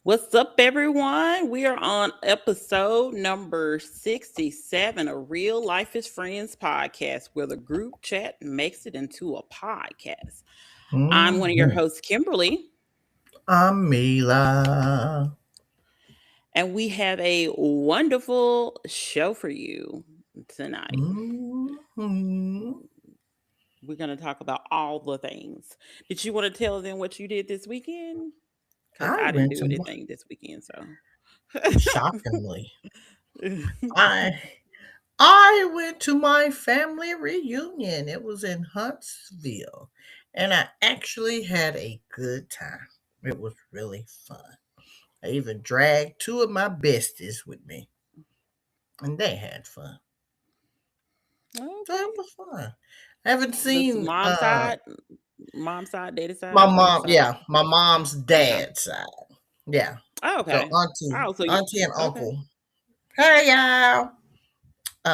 What's up, everyone? We are on episode number 67 of Real Life is Friends podcast, where the group chat makes it into a podcast. I'm one of your Mhm. hosts, Kimberly, I'm Meela. and we have a wonderful show for you tonight. Mhm. We're going to talk about all the things. Did you want to tell them what you did this weekend? Because I I didn't went do to anything this weekend, so. shockingly. I I went to my family reunion. It was in Huntsville, and I actually had a good time. It was really fun. I even dragged two of my besties with me, and they had fun. So Okay. it was fun. I haven't This seen mom side, daddy my side, which mom. side? Yeah, my mom's Okay. dad's side. Yeah. Oh, So okay. Oh, so you auntie and okay. uncle. Hey y'all.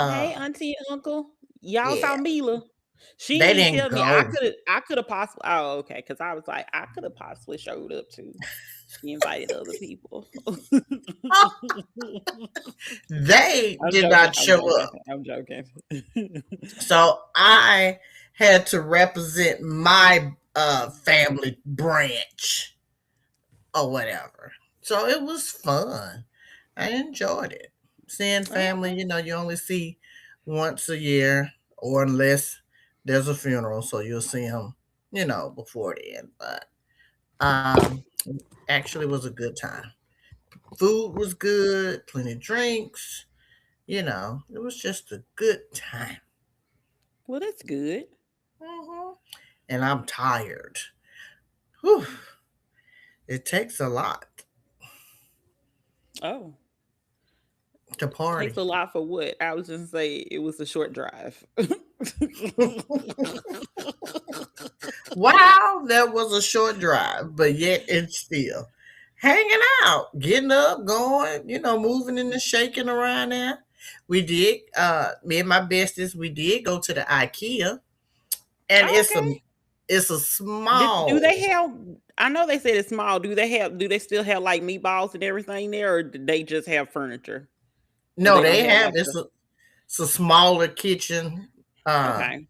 Hey, Uh auntie and uncle. Y'all yeah. saw Meela. She They didn't even didn't tell me. go. I could have possibly okay, because I was like, I could have possibly showed up too. She invited other people. They I'm did joking. not I'm show joking. up. I'm joking. So I had to represent my family branch or whatever. So it was fun. I enjoyed it. Seeing family, Okay. you only see once a year or unless there's a funeral, so you'll see them, before then. But actually was a good time. Food was good, plenty of drinks, it was just a good time. Well, that's good. hmm And I'm tired. Whew, it takes a lot Oh, to takes party. a lot for what? I was just say it was a short drive. Wow, that was a short drive, but yet it's still hanging out, getting up, going, moving and shaking around there. We did, me and my besties, we did go to the IKEA, and Okay. it's a Do they small. have? I know they said it's small. Do they have? Do they still have like meatballs and everything there, or do they just have furniture and No, they don't they have have like the? it's a smaller kitchen, uh, Okay,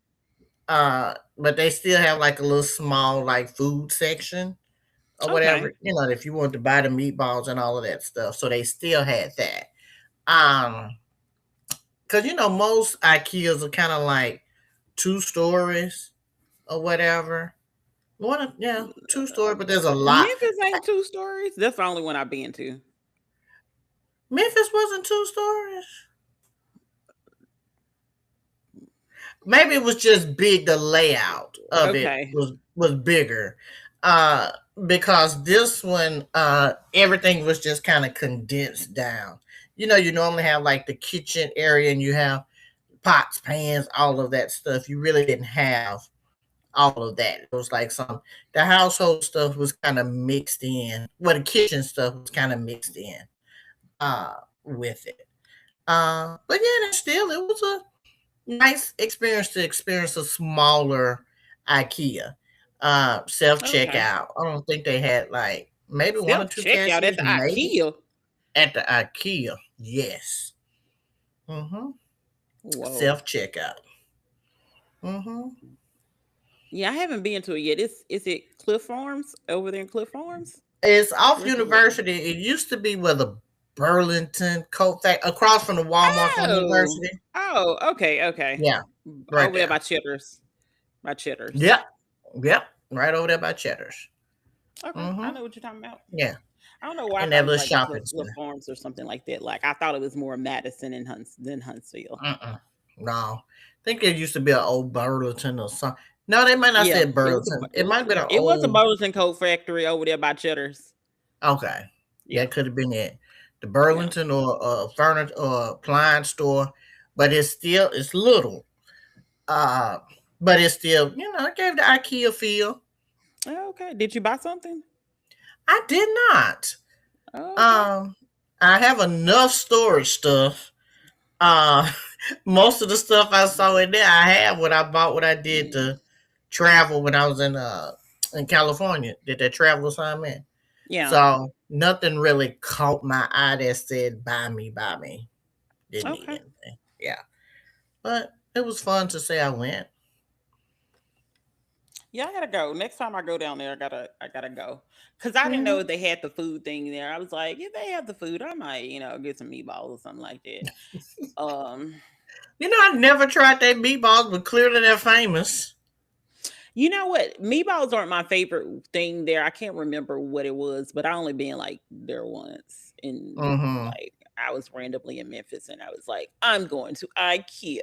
but they still have like a little small like food section or okay, whatever. If you want to buy the meatballs and all of that stuff, so they still had that. Um, because most IKEAs are kind of like 2 stories or whatever. Yeah, 2 story, but there's a lot. Memphis ain't 2 stories. That's the only one I've been to. Memphis wasn't 2 stories. Maybe it was just big. The layout of it Okay, was bigger, uh, because this one, everything was just kind of condensed down. You normally have like the kitchen area, and you have pots, pans, all of that stuff. You really didn't have all of that. It was like the household stuff was kind of mixed in. Well, the kitchen stuff was kind of mixed in with it. But yeah, it was a nice experience to experience a smaller IKEA. Self okay. checkout. I don't think they had like maybe one or Self two checkout at cashiers, the maybe IKEA. at the IKEA. Yes. Mm-hmm. Whoa. Self checkout. Mm-hmm. Yeah, I haven't been to it yet. Is it Cliff Farms over there in Cliff Farms? It's off Where's it at? University. It used to be where the Burlington Coat Factory, across from the Walmart from Oh, University. oh, okay, okay. Yeah, right Over there there. by Cheddar's. By Cheddar's. Yep, yep, right over there by Cheddar's. Okay, I Mm-hmm. know what you're talking about. Yeah, I don't know why I and thought that it was little like shopping Cliff center. Farms or something like that. Like I thought it was more Madison and than Huntsville. No, I think it used to be an old Burlington or something. No, they might not Yeah, say Burlington. It might have been an it was a old. Burlington Coat Factory over there by Cheddar's. Okay, Yeah, that could have been it. The yeah. Burlington or furniture or appliance store, but it's little. Uh, but it's still, it gave the IKEA feel. Okay. Did you buy something? I did not. Okay. Um, I have enough storage stuff. Uh, most of the stuff I saw in there, I have what I bought when I did Mm. the travel when I was in California. Did that travel assignment? Yeah. So nothing really caught my eye that said buy me, buy me. Didn't need Okay. anything. Yeah. But it was fun to say I went. Yeah, I gotta go. Next time I go down there, I gotta go. Cause I didn't Hmm. know they had the food thing there. I was like, if they have the food, I might, get some meatballs or something like that. Um, You know, I never tried their meatballs, but clearly they're famous. you know what? Meatballs aren't my favorite thing there. I can't remember what it was, but I only been like there once, and Mm-hmm. like I was randomly in Memphis, and I was like, I'm going to IKEA.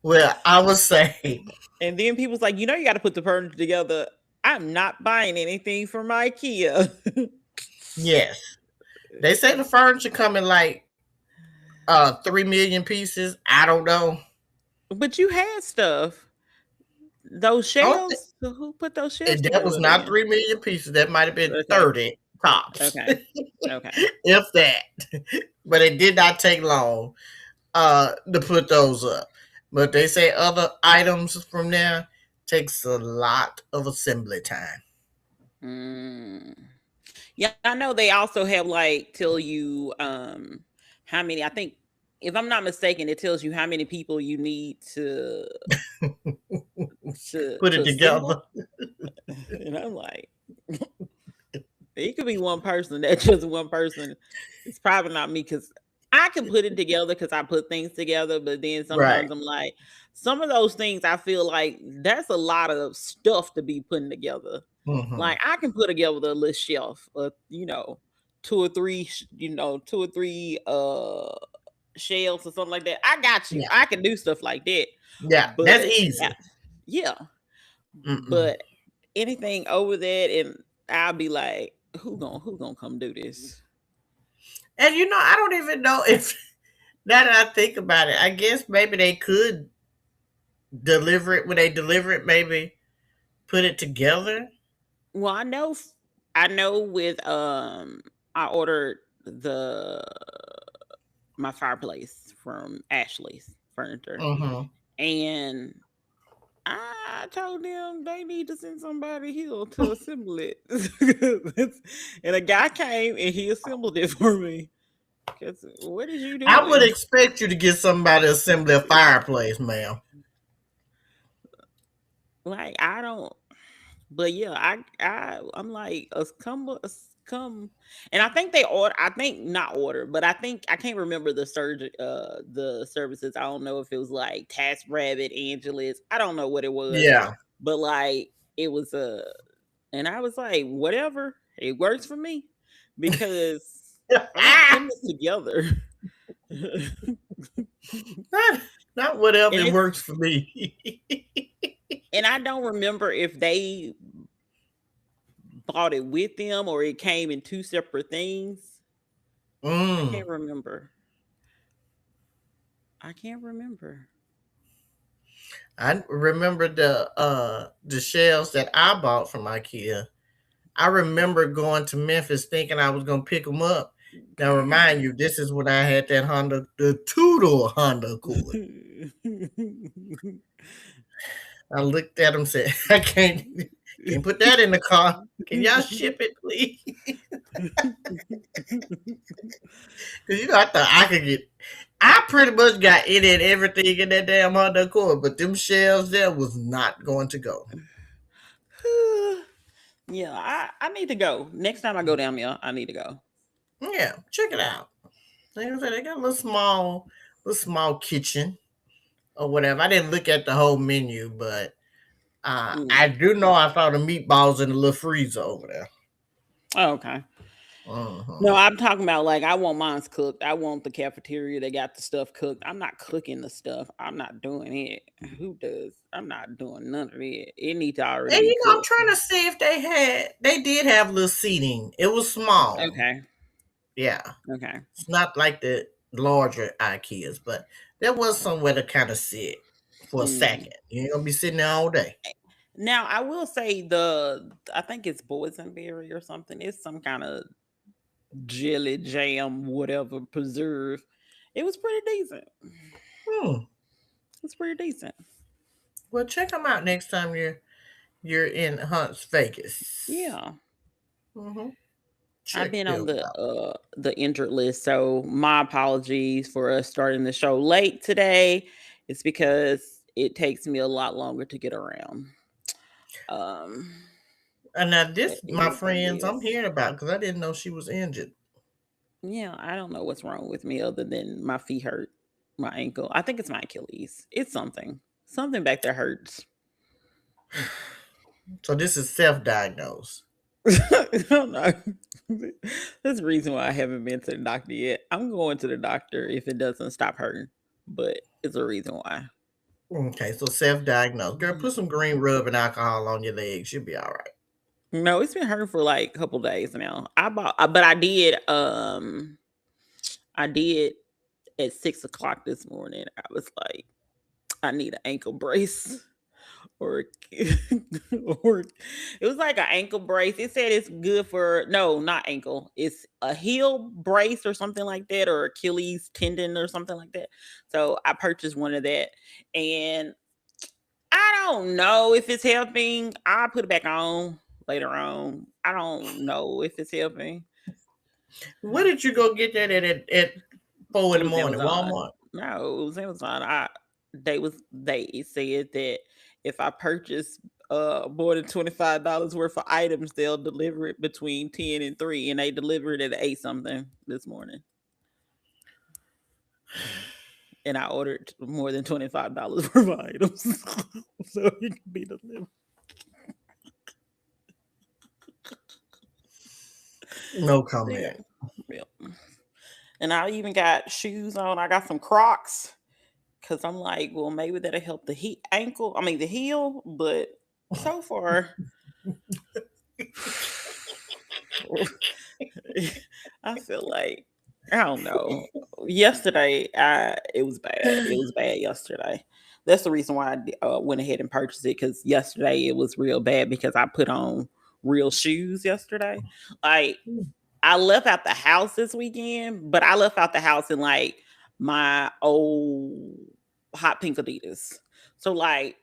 Well, I would say And then people's like, you got to put the furniture together. I'm not buying anything from IKEA. yes. They say the furniture come in like 3 million pieces. I don't know. But you had stuff. Those I don't shelves. So who put those shelves that was together not then? 3 million pieces. That might have been Okay. 30 tops. Okay. Okay. If that. But it did not take long to put those up. But they say other items from there takes a lot of assembly time. Mm. Yeah, I know they also have like tell you how many. I think if I'm not mistaken, it tells you how many people you need to Put to it together. assemble. And I'm like, it could be one person. That's just one person. It's probably not me because I can put it together because I put things together. But then Right. sometimes I'm like, some of those things I feel like that's a lot of stuff to be putting together. Hmm. Like I can put together a little shelf, two or three, two or three shelves or something like that. I got you. Yeah. I can do stuff like that. Yeah. That's But easy. yeah, Mm-mm. but anything over that, and I'll be like, who gonna come do this? And I don't even know if now that I think about it, I guess maybe they could deliver it when they deliver it, maybe put it together. Well, I know with I ordered the my fireplace from Ashley's Furniture, Hmm. and I told them they need to send somebody here to assemble it. And a guy came and he assembled it for me. Cause what is you I would doing? expect you to get somebody to assemble a fireplace, ma'am. Like I don't. But yeah, I'm like, come, and I think they order. I think not order, but I think I can't remember the services. I don't know if it was like Task Rabbit, Angelus. I don't know what it was, Yeah. but like it was and I was like, whatever, it works for me because I'm not putting this together. not, not whatever and it it's works for me. and I don't remember if they bought it with them or it came in two separate things. I Mm. can't remember. I can't remember. I remember the shelves that I bought from IKEA. I remember going to Memphis thinking I was gonna pick them up. Now remind you, this is when I had that Honda, the two-door Honda Accord. I looked at them, said, "I can't put that in the car. Can y'all ship it, please?" Because I thought I could get. I pretty much got any and everything in that damn Honda Accord, but them shelves there was not going to go. Yeah, I need to go. Next time I go down there, I need to go. Yeah, check it out. Like I said, they got a little small kitchen or whatever. I didn't look at the whole menu, but I Mm. do know I saw the meatballs in the little freezer over there. Oh, okay. No, Uh-huh. I'm talking about like I want mine's cooked. I want the cafeteria. They got the stuff cooked. I'm not cooking the stuff. I'm not doing it. Who does? I'm not doing none of it. It needs to already And be I'm cooked. trying to see if they did have little seating. It was small. Okay. Yeah. Okay. It's not like the larger IKEAs, but there was somewhere to kind of sit for a Mm. second. You ain't gonna be sitting there all day. Now I will say I think it's boysenberry or something. It's some kind of jelly jam, whatever preserve. It was pretty decent. Hmm. It's pretty decent. Well, check them out next time you're in Hunts, Vegas. Yeah. Mm-hmm. I've Check been on them out. the injured list, so my apologies for us starting the show late today. It's because it takes me a lot longer to get around. Um, And now but this, it my is what it friends, I'm is. hearing about because I didn't know she was injured. Yeah, I don't know what's wrong with me other than my feet hurt, my ankle. I think it's my Achilles. It's something. Something back there hurts. So this is self-diagnosed. I don't know. That's the reason why I haven't been to the doctor yet. I'm going to the doctor if it doesn't stop hurting, but it's a reason why. Okay, so self-diagnosed. Girl, Mhm. put some green rub and alcohol on your legs. You'll be all right. No, it's been hurting for like a couple days now. But I did at 6 o'clock this morning. I was like, I need an ankle brace. Or or it was like an ankle brace. It said it's good for no, not ankle. It's a heel brace or something like that, or Achilles tendon or something like that. So I purchased one of that, and I don't know if it's helping. I'll put it back on later on. I don't know if it's helping. Where did you go get that at 4 It in the was morning? Amazon. Walmart? No, it was Amazon. They said that if I purchase more than $25 worth of items, they'll deliver it between 10 and 3, and they delivered it at 8 something this morning. And I ordered more than $25 worth of items. So it can be delivered. No Yeah. comment. Yeah. And I even got shoes on. I got some Crocs because I'm like, well, maybe that'll help the the heel. But so far, I feel like I don't know. Yesterday, it was bad. It was bad yesterday. That's the reason why I went ahead and purchased it because yesterday it was real bad because I put on real shoes yesterday. Like I left out the house this weekend, but I left out the house in like my old hot pink Adidas. So like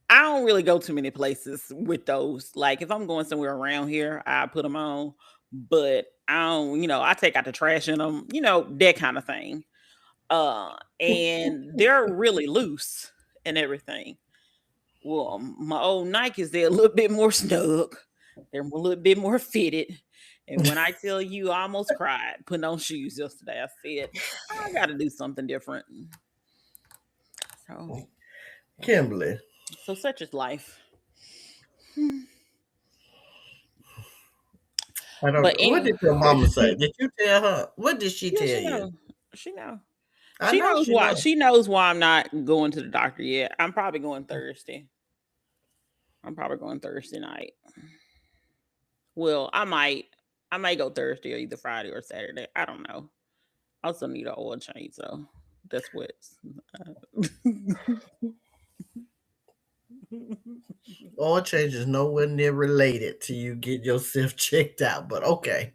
I don't really go too many places with those. Like if I'm going somewhere around here, I put them on. But I don't, I take out the trash in them, that kind of thing. And they're really loose and everything. Well, my old Nikes, they're a little bit more snug. They're a little bit more fitted. And when I tell you, I almost cried putting on shoes yesterday. I said, I got to do something different. So, Kimberly, so such is life. I don't But know. What anyway, did your mama say? Did you tell her? What did she yeah, tell she you? know. She know. I know she know. She knows why I'm not going to the doctor yet. I'm probably going Thursday. I'm probably going Thursday night. Well, I might go Thursday or either Friday or Saturday. I don't know. I also need an oil change, so that's what's. Oil change is nowhere near related to you get yourself checked out, but okay.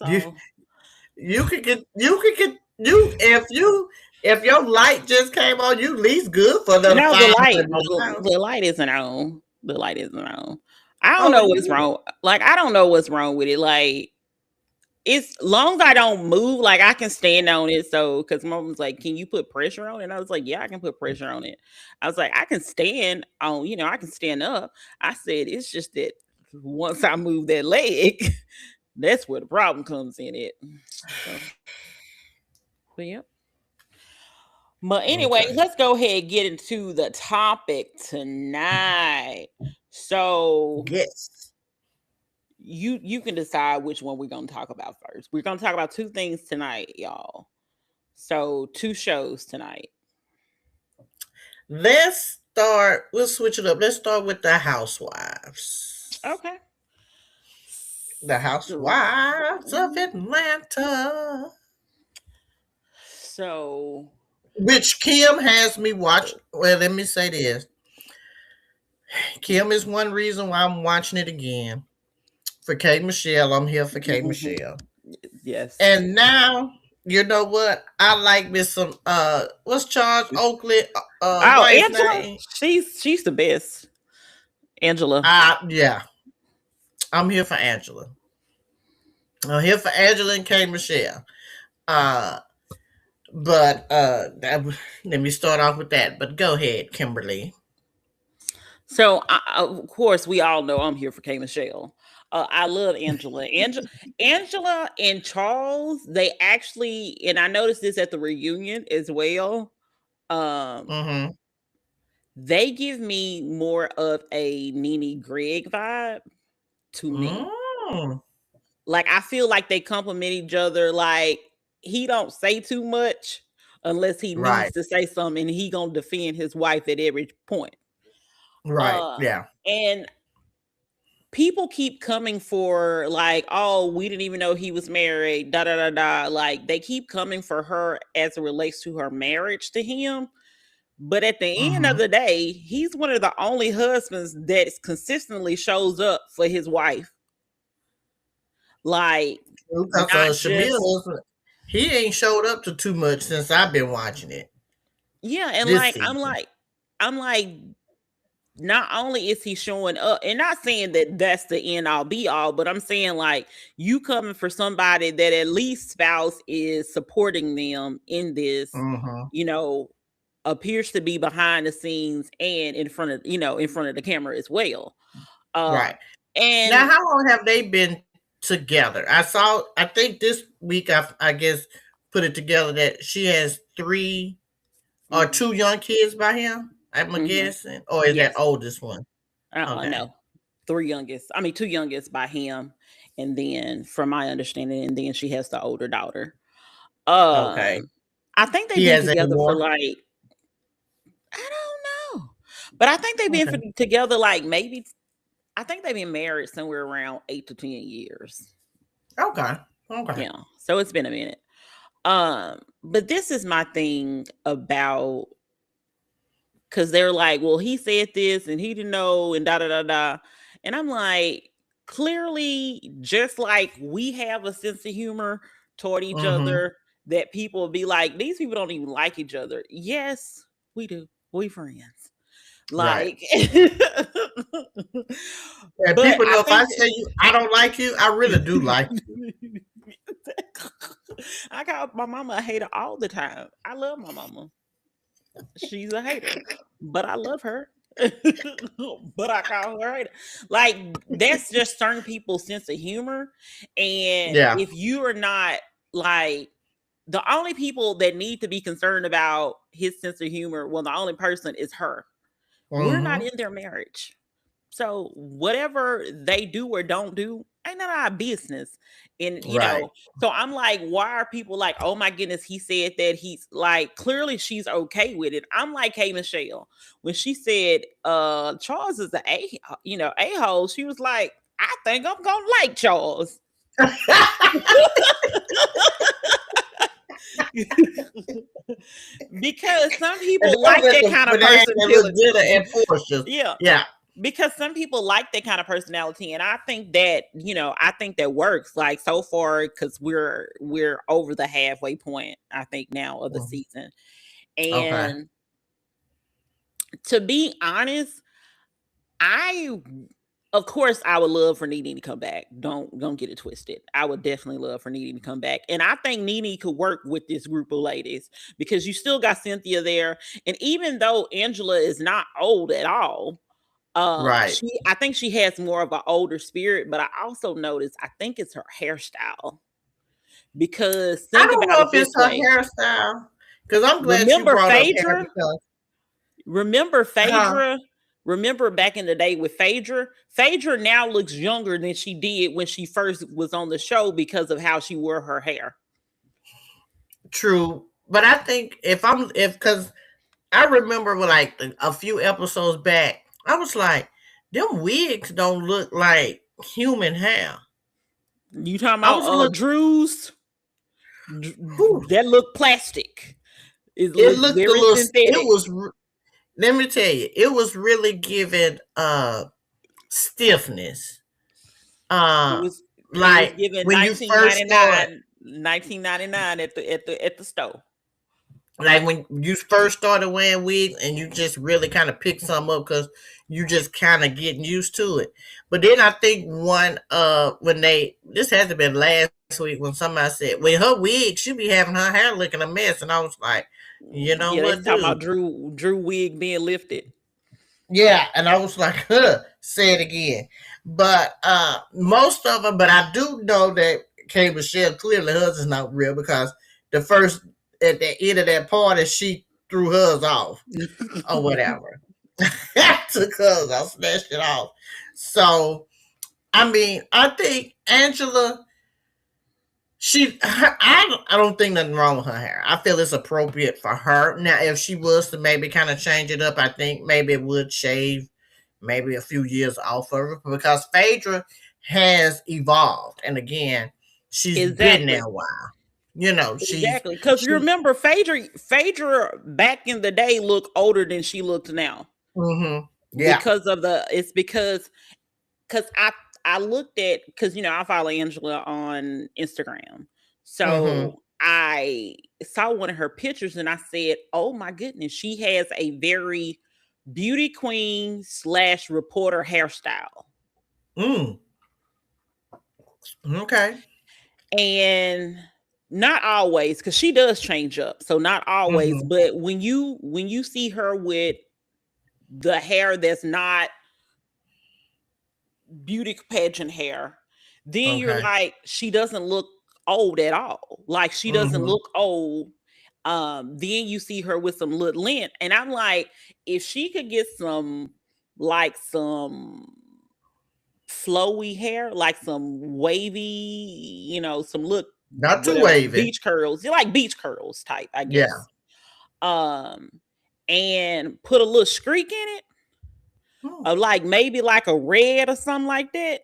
You So if your light just came on, you at least good for another no, $500. the light isn't on. The light isn't on. I don't Oh, know you what's wrong. Like I don't know what's wrong with it. Like it's long as I don't move, like I can stand on it. So, because mom was like, "Can you put pressure on it?" And I was like, "Yeah, I can put pressure on it." I was like, "I can stand on, I can stand up." I said, "It's just that once I move that leg, that's where the problem comes in." It. So, but yeah. But anyway, okay. let's go ahead and get into the topic tonight. So Yes. you can decide which one we're gonna talk about first. We're gonna talk about two things tonight, y'all. So two shows tonight. We'll switch it up. Let's start with the housewives. Okay. The So, housewives of Atlanta. so Which Kim has me watch. Well, let me say this. Kim is one reason why I'm watching it again. For K Michelle, I'm here for K mhm, Michelle. yes. And now You know what? I like me some what's Charles Oakley Oh, wife Angela, name? she's the best. Angela. Yeah. I'm here for Angela. I'm here for Angela and K Michelle. Uh but let me start off with that. But go ahead, Kimberly. So of course we all know I'm here for K Michelle. I love Angela. Angela and Charles, they actually, and I noticed this at the reunion as well. Um, Mm-hmm. they give me more of a Nene Greg vibe to me. Mm. Like I feel like they complement each other. Like he don't say too much unless he needs Right. to say something, and he gonna defend his wife at every point. Right. Yeah. And people keep coming for like, oh, we didn't even know he was married, da da da da. Like they keep coming for her as it relates to her marriage to him. But at the end of Mm-hmm. the day, he's one of the only husbands that consistently shows up for his wife. Like, Because not Shamil just, husband, he ain't showed up to too much since I've been watching it yeah, and this like season. I'm like, not only is he showing up, and not saying that that's the end all be all, but I'm saying like you coming for somebody that at least spouse is supporting them in this, Mm-hmm. you know, appears to be behind the scenes and in front of, in front of the camera as well. Right. Now, And how long have they been together? I think this week, I guess, put it together that she has three or mhm, two young kids by him, I'm mhm, guessing. Or is that yes, oldest one? Okay. no, two youngest by him, and then from my understanding, and then she has the older daughter. Okay. I think they've He been has any together for more? like, I don't know, but I think they've been Okay. together like maybe, I think they've been married somewhere around 8 to 10 years. Okay. Okay. Yeah, so it's been a minute. But this is my thing about, because they're like, well, he said this and he didn't know and da da da da, and I'm like, clearly, just like we have a sense of humor toward each Mm-hmm. other, that people will be like, these people don't even like each other. Yes, we do. We friends. Right. Like, And but people I know if I think tell you I don't like you, I really do like you. I call my mama a hater all the time. I love my mama. She's a hater, but I love her. But I call her a hater. Like, that's just certain people's sense of humor. And Yeah. if you are not, like, the only people that need to be concerned about his sense of humor, well, the only person is her. We're not Mm-hmm. in their marriage. So whatever they do or don't do ain't none of our business. And Right. so I'm like, why are people like, oh my goodness, he said that, he's like, clearly she's okay with it. I'm like, hey Michelle, when she said Charles is a hole, she was like, I think I'm gonna like Charles. Because some And people that was like at that the kind of when they had that little personality. dinner at Portia's. Yeah. Yeah. Because some people like that kind of personality, and I think that, I think that works, like, so far, because we're over the halfway point, I think, now of the Mhm. season. Okay. And to be honest, I of course I would love for Nene to come back. Don't get it twisted. I would definitely love for Nene to come back. And I think Nene could work with this group of ladies, because you still got Cynthia there. And even though Angela is not old at all, Right. she I think she has more of an older spirit, but I also noticed, I think it's her hairstyle. Because I think don't about know it if this it's her way. hairstyle because I'm glad you Remember brought up hair Phaedra? because Remember huh? Phaedra? Remember back in the day with Phaedra? Phaedra now looks younger than she did when she first was on the show, because of how she wore her hair. True, but I think if because I remember like a few episodes back, I was like, them wigs don't look like human hair. You talking I about was look, Drew's? whew, That look plastic. It it looks looked a very little. It synthetic. was. Let me tell you, it was really giving stiffness. It Uh, was it was like given when you first start. 1999. $19.99 at the store. Like when you first started wearing wigs and you just really kind of pick some up because you just kind of getting used to it. But then I think when this hasn't been last week when somebody said, well, her wig, she be having her hair looking a mess. And I was like, you know Yeah, what, they talking dude? about Drew wig being lifted. Yeah, and I was like, huh, say it again. But most of them, but I do know that K Michelle clearly hers is not real because the first at the end of that party she threw hers off or whatever. Took hers, I snatched it off. So I mean, I think Angela, I don't think nothing wrong with her hair. I feel it's appropriate for her. Now, if she was to maybe kind of change it up, I think maybe it would shave maybe a few years off of her because Phaedra has evolved, and again, she's been there Exactly. a while. You know, Exactly. Because you she. remember Phaedra back in the day looked older than she looks now. Mm-hmm. Yeah. Because of the it's because I looked at because I follow Angela on Instagram. Mm-hmm. So I saw one of her pictures and I said, oh my goodness, she has a very beauty queen / reporter hairstyle. Mm. Okay. And not always, because she does change up. So not always, Mm-hmm. but when you see her with the hair that's not beauty pageant hair, then you're Okay. like, she doesn't look old at all. Like she doesn't Mm-hmm. look old. Then you see her with some little length, and I'm like, if she could get some flowy hair, like some wavy, some look Not too whatever wavy. beach curls. You like beach curls type, I Yeah. guess. Um, and put a little streak in it, Hmm. of like maybe like a red or something like that,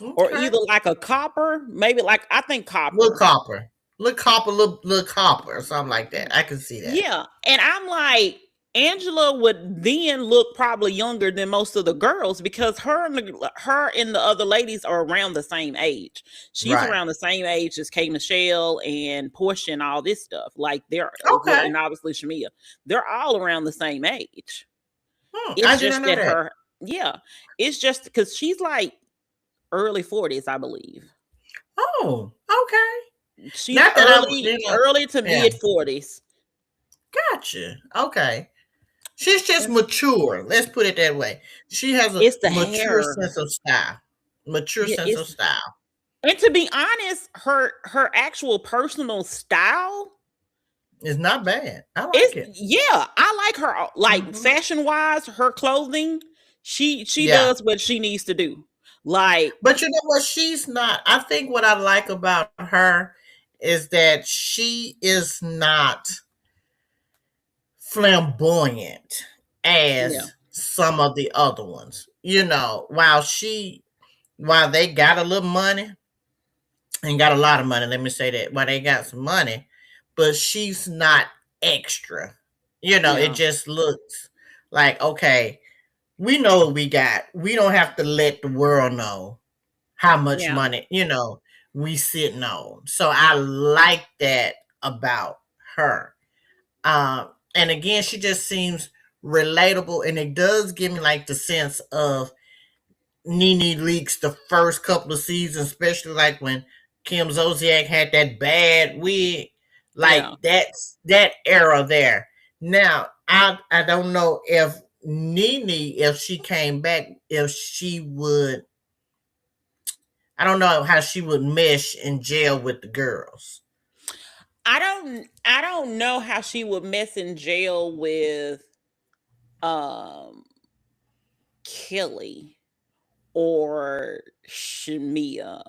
or Okay. either like a copper, maybe like I think Little copper. copper. Little copper or something like that. I can see that. Yeah, and I'm like, Angela would then look probably younger than most of the girls because her and the other ladies are around the same age. She's Right. around the same age as Kay Michelle and Portia and all this stuff. Like they're well, Okay. and obviously Shamia. They're all around the same age. It's I didn't just know that that. yeah, it's just because she's like early 40s, I believe. Oh, okay. She's Not that I early, you know. early to Yeah. mid 40s. Gotcha. Okay. She's just And mature. Let's put it that way. She has a it's the mature hair. sense of style. Mature Yeah, sense of it's style. and to be honest, her actual personal style It's not bad. I is like it. yeah, I like her like Hmm. fashion wise, her clothing, she Yeah. does what she needs to do. Like, But you know what? She's not. I think what I like about her is that she is not flamboyant yeah, as some of the other ones. You know, while they got a little money and got a lot of money, let me say that, while they got some money, but she's not extra. You know, it yeah, just looks like, okay, we know what we got. We don't have to let the world know how much yeah, money, we sitting on. So I like that about her. And again, she just seems relatable, and it does give me like the sense of Nene Leakes the first couple of seasons, especially like when Kim Zolciak had that bad wig, like yeah. that's that era there. Now I don't know if Nene, if she came back, if she would. I don't know how she would mesh in jail with the girls. I don't know how she would mess in jail with um Kelly or Shamia,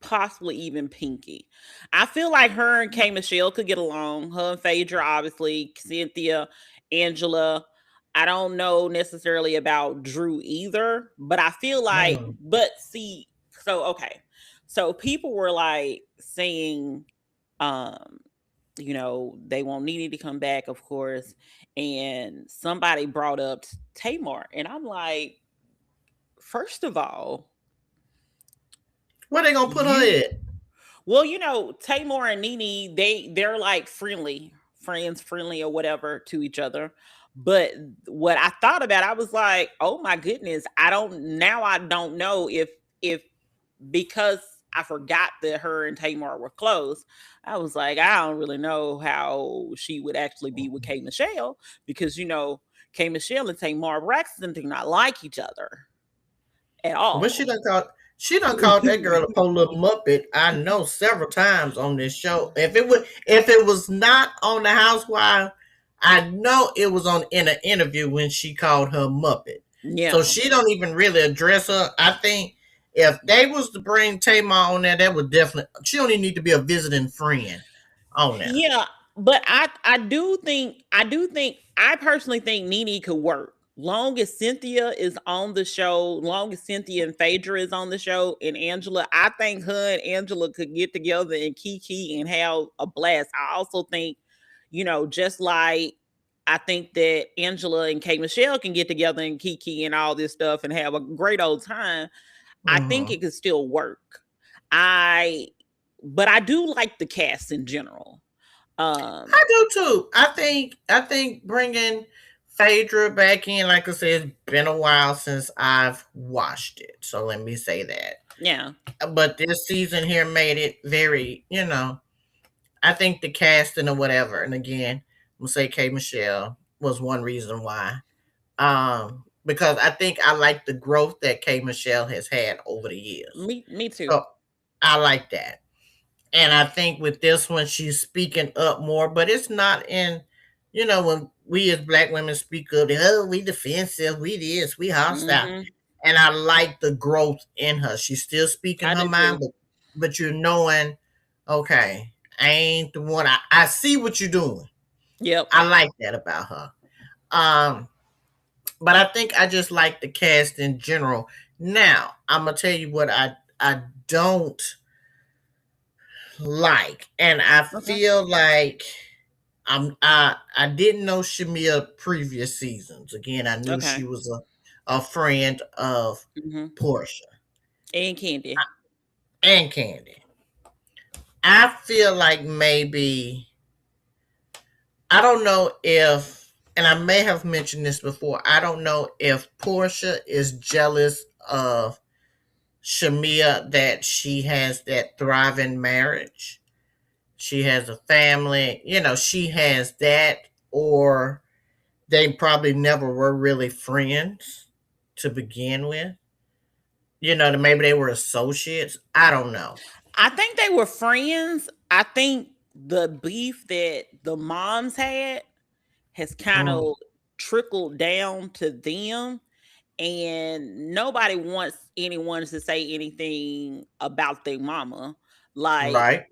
possibly even Pinky. I feel like her and K Michelle could get along. Her and Phaedra, obviously, Cynthia, Angela. I don't know necessarily about Drew either, but I feel like, Mm. but see, so okay. So people were like saying, um, they want Nene to come back, of course. And somebody brought up Tamar. And I'm like, first of all, Where they gonna put her you at? Well, Tamar and Nene, they're like friendly or whatever to each other. But what I thought about, I was like, oh my goodness, I don't know if because I forgot that her and Tamar were close. I was like, I don't really know how she would actually be with K Michelle because K Michelle and Tamar Braxton do not like each other at But all. she done called that girl a poor little muppet. I know several times on this show. If it was not on the Housewives, I know it was on in an interview when she called her muppet. So Yeah. she don't even really address her. I think if they was to bring Tamar on there, that would definitely. She don't even need to be a visiting friend on there. Yeah, but I do think I personally think Nene could work. Long as Cynthia is on the show, long as Cynthia and Phaedra is on the show, and Angela, I think her and Angela could get together and kiki and have a blast. I also think, just like I think that Angela and Kate Michelle can get together and kiki and all this stuff and have a great old time. I think Mm-hmm. it could still work. I but I do like the cast in general. I Um, do too. I think bringing Phaedra back in, like I said, it's been a while since I've watched it. So let me say that. yeah, But this season here made it very, I think the casting or whatever. And again, I'm gonna say K Michelle was one reason why. Because I think I like the growth that K Michelle has had over the years. me too. So I like that. And I think with this one, she's speaking up more, but it's not in, when we as black women speak up, oh, we defensive, we this, we hostile. Hmm. And I like the growth in her. She's still speaking I her do mind, too. but you're knowing, okay, I ain't the one. I see what you're doing. Yep. I like that about her. Um, but I think I just like the cast in general. Now, I'm gonna tell you what I don't like, and I Okay. feel like I didn't know Shamia previous seasons. Again, I knew Okay. she was a friend of Hmm. Portia And Candy. and Candy. I feel like maybe I don't know if, and I may have mentioned this before. I don't know if Portia is jealous of Shamia that she has that thriving marriage. She has a family, she has that, or they probably never were really friends to begin with. Maybe they were associates. I don't know. I think they were friends. I think the beef that the moms had has kind Mm, of trickled down to them, and nobody wants anyone to say anything about their mama. Like, right,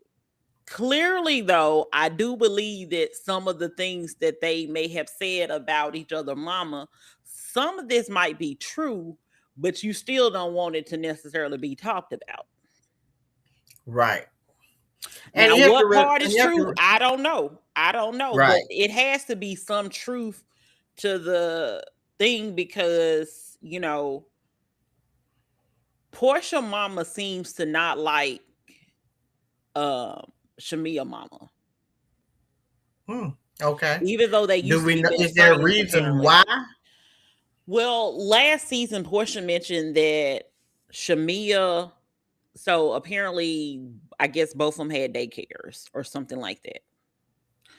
clearly, though, I do believe that some of the things that they may have said about each other mama, some of this might be true, but you still don't want it to necessarily be talked about. right. And Now, you have to, what part is and you have true? to, I don't know. I don't know, but right, it has to be some truth to the thing because, Portia mama seems to not like Shamia mama, hmm, okay. even though they Do used to we be know? best Is there a friends reason apparently. why? Well, last season, Portia mentioned that Shamia. So apparently, I guess both of them had daycares or something like that.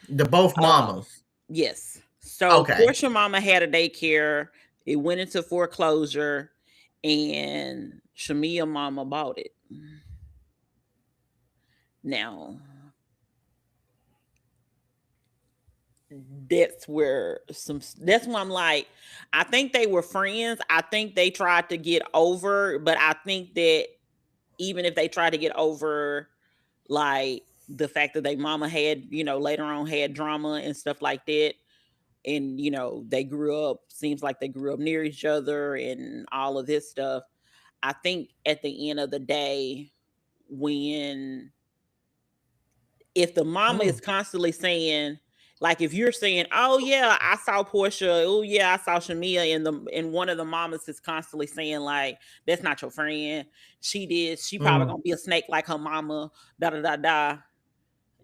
The both Um, mamas. yes. So Okay, Portia mama had a daycare. It went into foreclosure, and Shamia mama bought it. Now, that's why I'm like, I think they were friends. I think they tried to get over, but I think that even if they tried to get over, like, the fact that they mama had, later on had drama and stuff like that, and they grew up, seems like they grew up near each other and all of this stuff. I think at the end of the day, when if the mama mm, is constantly saying Like if you're saying, "Oh yeah, I saw Portia. Oh yeah, I saw Shamia," and one of the mamas is constantly saying like, "That's not your friend. She did. She probably Mm. gonna be a snake like her mama." Da da da da.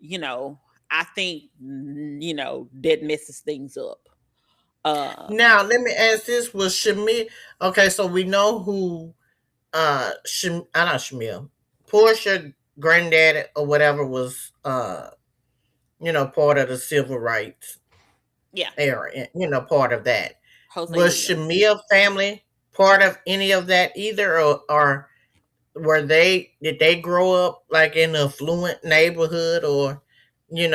You know, I think that messes things up. Um, Now let me ask this: was Shamil okay? So we know who not Shamil, Portia granddaddy or whatever was part of the civil rights yeah, era, part of that. Jose Was Williams. Shamil family part of any of that either, or did they grow up like in an affluent neighborhood, or did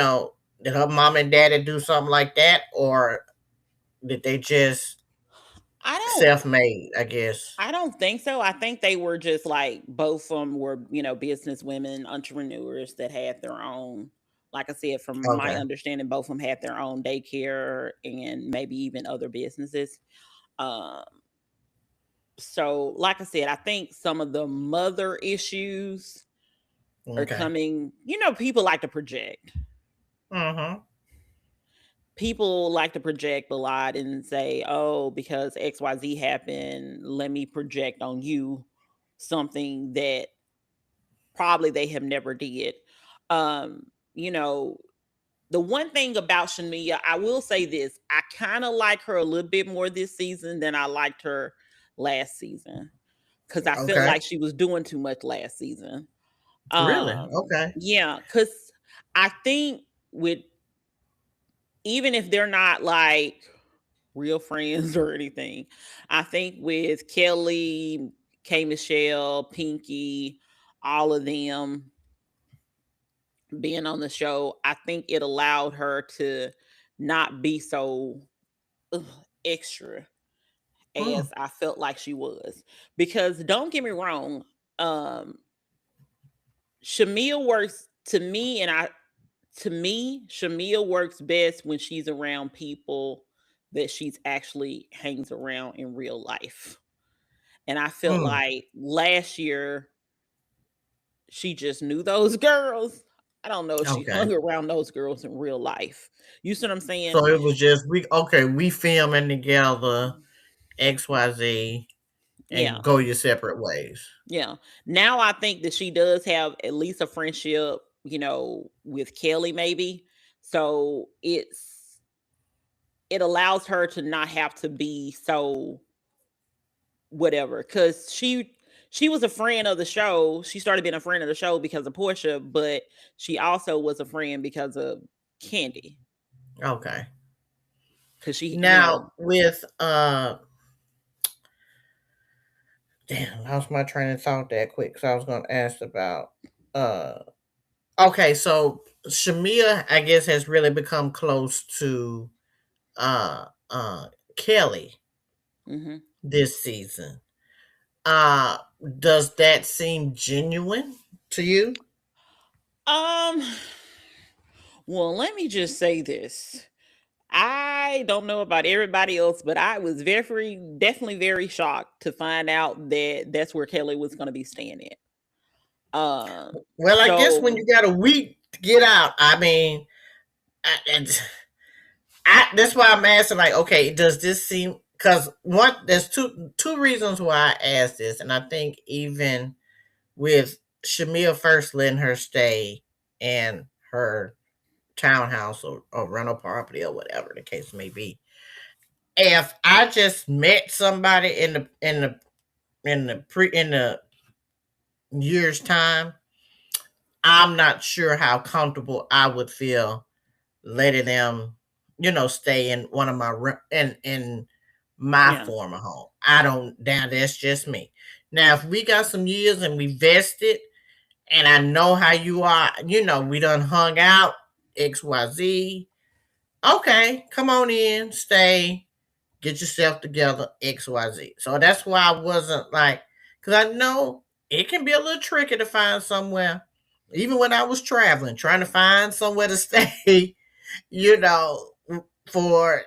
her mom and daddy do something like that, or did they just I don't. self-made, I guess? I don't think so. I think they were just like both of them were, business women, entrepreneurs that had their own. Like I said, from my Okay. understanding, both of them had their own daycare and maybe even other businesses. Um, so, like I said, I think some of the mother issues are Okay. coming. People like to project. Mm-hmm. People like to project a lot and say, "Oh, because XYZ happened, let me project on you something that probably they have never did." Um, you know, the one thing about Shania, I will say this, I kind of like her a little bit more this season than I liked her last season because I felt Okay. like she was doing too much last season. Really? Okay. Yeah, because I think with even if they're not like real friends or anything, I think with Kelly, K Michelle, Pinky, all of them being on the show, I think it allowed her to not be so ugh, extra Mm. as I felt like she was. Because don't get me wrong, um, Shamia works to me, Shamia works best when she's around people that she's actually hangs around in real life. And I felt Mm. like last year she just knew those girls. I don't know if she Okay. hung around those girls in real life. You see what I'm saying? So it was just we filming together, XYZ, and Yeah. go your separate ways. Yeah. Now I think that she does have at least a friendship, with Kelly maybe. So it allows her to not have to be so whatever cuz she was a friend of the show. She started being a friend of the show because of Portia, but she also was a friend because of Candy Okay. cuz Now with damn, I lost my train of thought that quick because I was gonna ask about uh okay, so Shamia, I guess, has really become close to uh uh Kelly mhm. this season. Uh does that seem genuine to you? Um well, let me just say this. I don't know about everybody else, but I was definitely very shocked to find out that that's where Kelly was going to be staying at. Well, I guess when So you got a week to get out, I mean, and that's why I'm asking. Like, okay, does this seem? Because one, there's two reasons why I asked this, and I think even with Shamia first letting her stay in her townhouse or rental property or whatever the case may be, if I just met somebody in the year's time, I'm not sure how comfortable I would feel letting them, stay in one of my in my yeah, former home. I don't. Now that's just me. Now, if we got some years and we vested, and I know how you are, we done hung out XYZ. Okay, come on in, stay, get yourself together, XYZ. So that's why I wasn't like, because I know it can be a little tricky to find somewhere. Even when I was traveling, trying to find somewhere to stay, you know, for,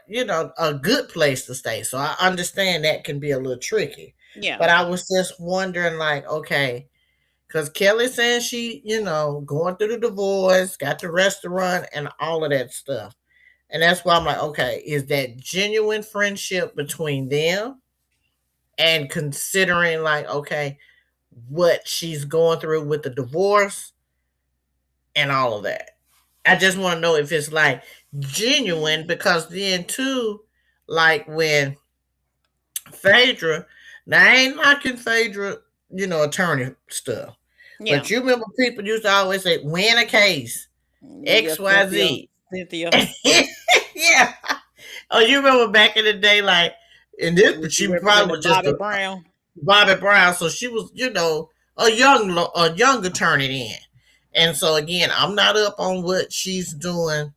a good place to stay. So I understand that can be a little tricky. yeah, But I was just wondering, like, okay, because Kelly saying she, going through the divorce, got the restaurant and all of that stuff. And that's why I'm like, okay, is that genuine friendship between them? And considering, like, okay, what she's going through with the divorce and all of that. I just want to know if it's like genuine, because then too, like when Phaedra, now I ain't knocking Phaedra, attorney stuff. Yeah. But you remember people used to always say, win a case, Yeah, Cynthia. XYZ. Cynthia. Yeah. Oh, you remember back in the day, like, and this, When but she she probably was represented just Bobby a Brown. Bobby Brown, so she was, a young attorney then. And so again, I'm not up on what she's doing,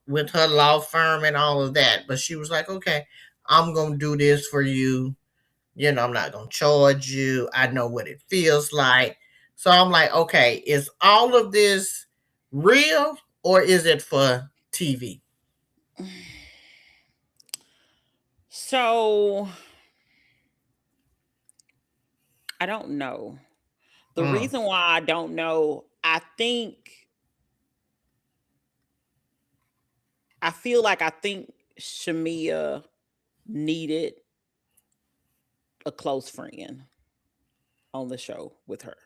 with her law firm and all of that. But she was like, okay, I'm gonna do this for you. I'm not gonna charge you. I know what it feels like. So I'm like, okay, is all of this real or is it for TV? So I don't know. The Mm, reason why I don't know, I think Shamia needed a close friend on the show with her.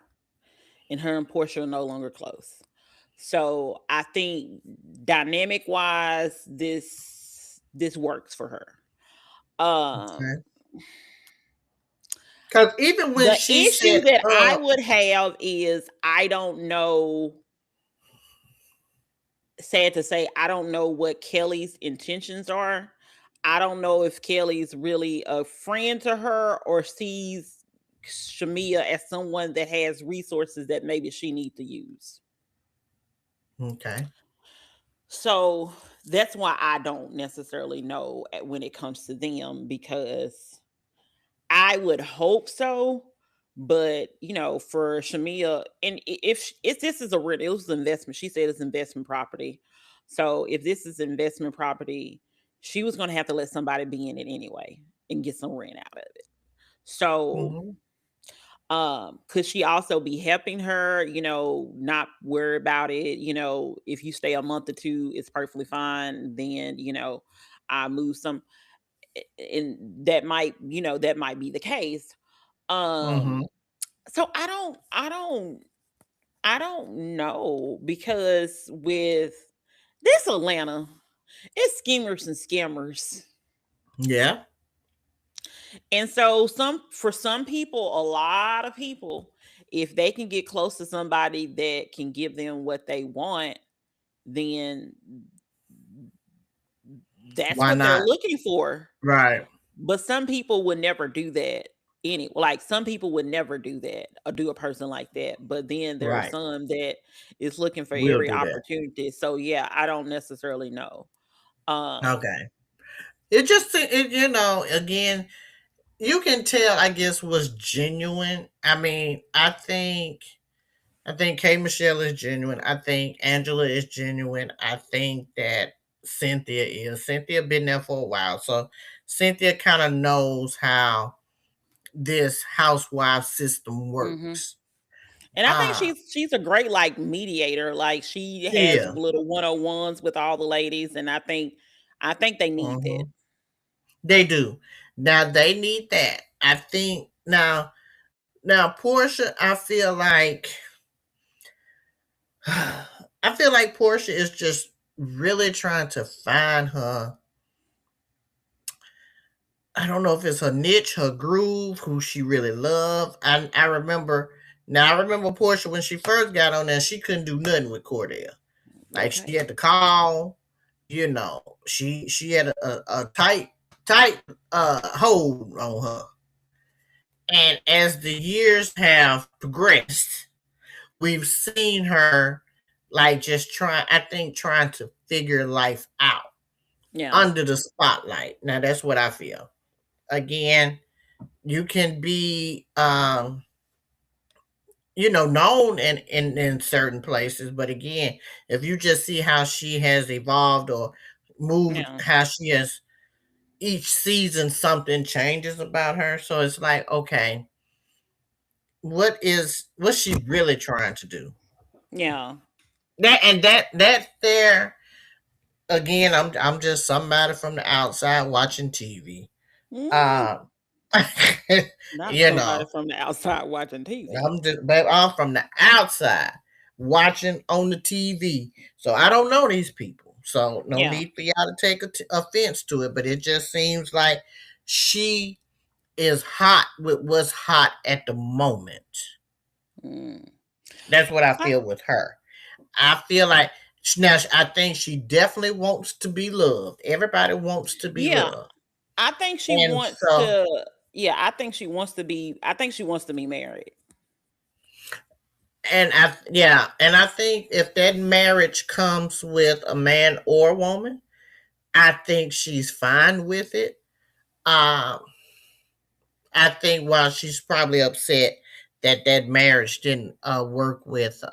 And her and Portia are no longer close. So I think dynamic wise, this works for her. okay. Because even when The she issue said, that I would have is I don't know, sad to say, I don't know what Kelly's intentions are. I don't know if Kelly's really a friend to her or sees Shamia as someone that has resources that maybe she needs to use. okay, So that's why I don't necessarily know when it comes to them, because I would hope so. But for Shamia, and if this is it was an investment. She said it's investment property. So if this is investment property, she was going to have to let somebody be in it anyway and get some rent out of it. So hmm, could she also be helping her, not worry about it, if you stay a month or two, it's perfectly fine. Then, I move some, and that might be the case. hmm, Um, so I don't know, because with this Atlanta, it's schemers and scammers. yeah, And so for some people, a lot of people, if they can get close to somebody that can give them what they want, then that's why what they're not? looking for. Right, But some people would never do that. Like some people would never do that or do a person like that. But then there are right. some that is looking for We'll every do that. opportunity. So yeah, I don't necessarily know. Um, Okay. It just, again, you can tell, I guess, was genuine. I mean, I think K Michelle is genuine. I think Angela is genuine. I think that Cynthia is. Cynthia been there for a while, so Cynthia kind of knows how this housewife system mhm. works. And I think Uh she's a great like mediator. Like she she has is. little 101s with all the ladies, and I think they need that. Hmm. They do. Now they need that. I think now Portia. I feel like Portia is just really trying to find her. I don't know if it's her niche, her groove, who she really loved. I remember Portia when she first got on there, she couldn't do nothing with Cordell. Like she Okay. had to call, she had a tight hold on her. And as the years have progressed, we've seen her like just trying to figure life out Yeah. under the spotlight. Now that's what I feel. Again, you can be known in certain places, but again, if you just see how she has evolved or moved, Yeah. how she has, each season something changes about her. So it's like, okay, what's she really trying to do? Yeah. That and that there, again, I'm just somebody from the outside watching TV. Mm, Uh, not you somebody know, from the outside watching TV. babe, I'm from the outside watching on the TV. So I don't know these people. So no Yeah. need for y'all to take offense to it. But it just seems like she is hot with what's hot at the moment. Mm. That's what I I, feel with her. I feel like now I think she definitely wants to be loved. Everybody wants to be yeah, loved. I think she And wants so to. Yeah, I think she wants to be. I think she wants to be married. and I think if that marriage comes with a man or a woman, I think she's fine with it. Um, I think while she's probably upset that that marriage didn't work with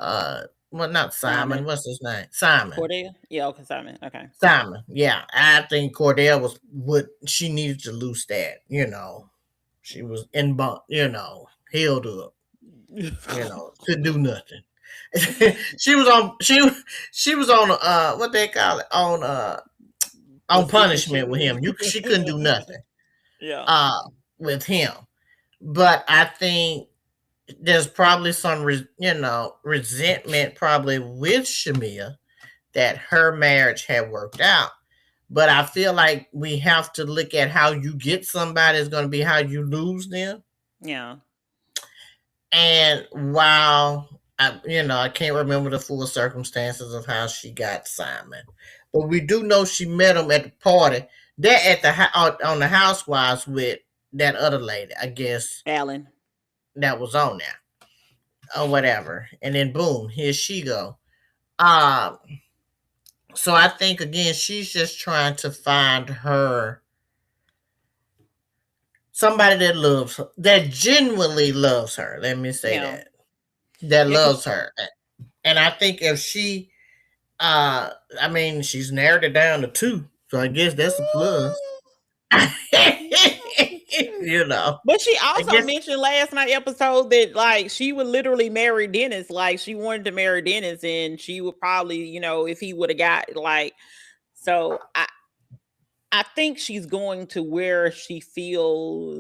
well, not Simon. Simon What's his name? Simon. Cordell. Yeah, okay, Simon. Okay. Simon. Yeah, I think Cordell was what she needed to lose that. She was in bunk. Healed up. Couldn't do nothing. she was on. She was on. What they call it The on sick and punishment with shit. him. She couldn't do nothing Yeah. uh with him. But I think there's probably some resentment probably with Shamia that her marriage had worked out. But I feel like we have to look at how you get somebody is going to be how you lose them. Yeah. And while I can't remember the full circumstances of how she got Simon, but we do know she met him at the party. They're at the on the Housewives with that other lady, I guess, Alan. that was on there or whatever. And then boom, here she go. Um, so I think again she's just trying to find her somebody that loves her, that genuinely loves her. Let me say Yeah. that Yeah, cause loves her. And I think if she I mean, she's narrowed it down to two, so I guess that's a plus. you know, but she I also guess mentioned last night episode that like she would literally marry Dennis. Like she wanted to marry Dennis, and she would probably, if he would have got like. So I think she's going to where she feels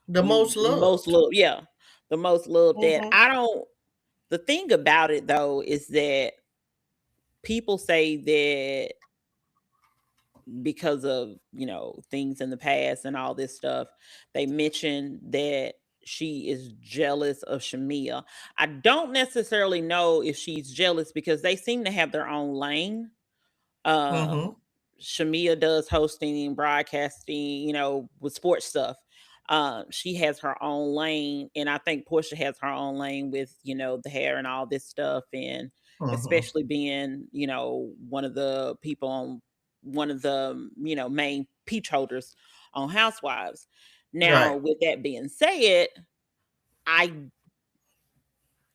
the most the most loved. love. Yeah, the most love. That Mm-hmm. I don't. The thing about it though is that people say that because of things in the past and all this stuff, they mention that she is jealous of Shamia. I don't necessarily know if she's jealous because they seem to have their own lane. Mm-hmm. um Shamia does hosting and broadcasting, with sports stuff. She has her own lane, and I think Portia has her own lane with, the hair and all this stuff, and Mm-hmm. especially being, one of the people on one of the, main peach holders on Housewives. Now, Right. with that being said, I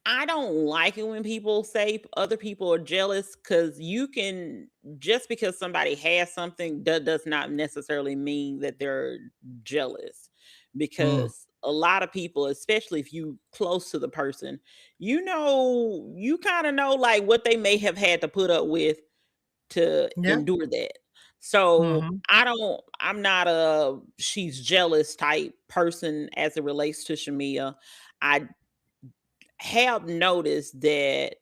I don't like it when people say other people are jealous because you can, just because somebody has something, that does not necessarily mean that they're jealous. Mm. Because a lot of people, especially if you close to the person, you kind of know like what they may have had to put up with to Yeah. endure that. So Mm-hmm. I'm not a she's jealous type person as it relates to Shamia. I have noticed that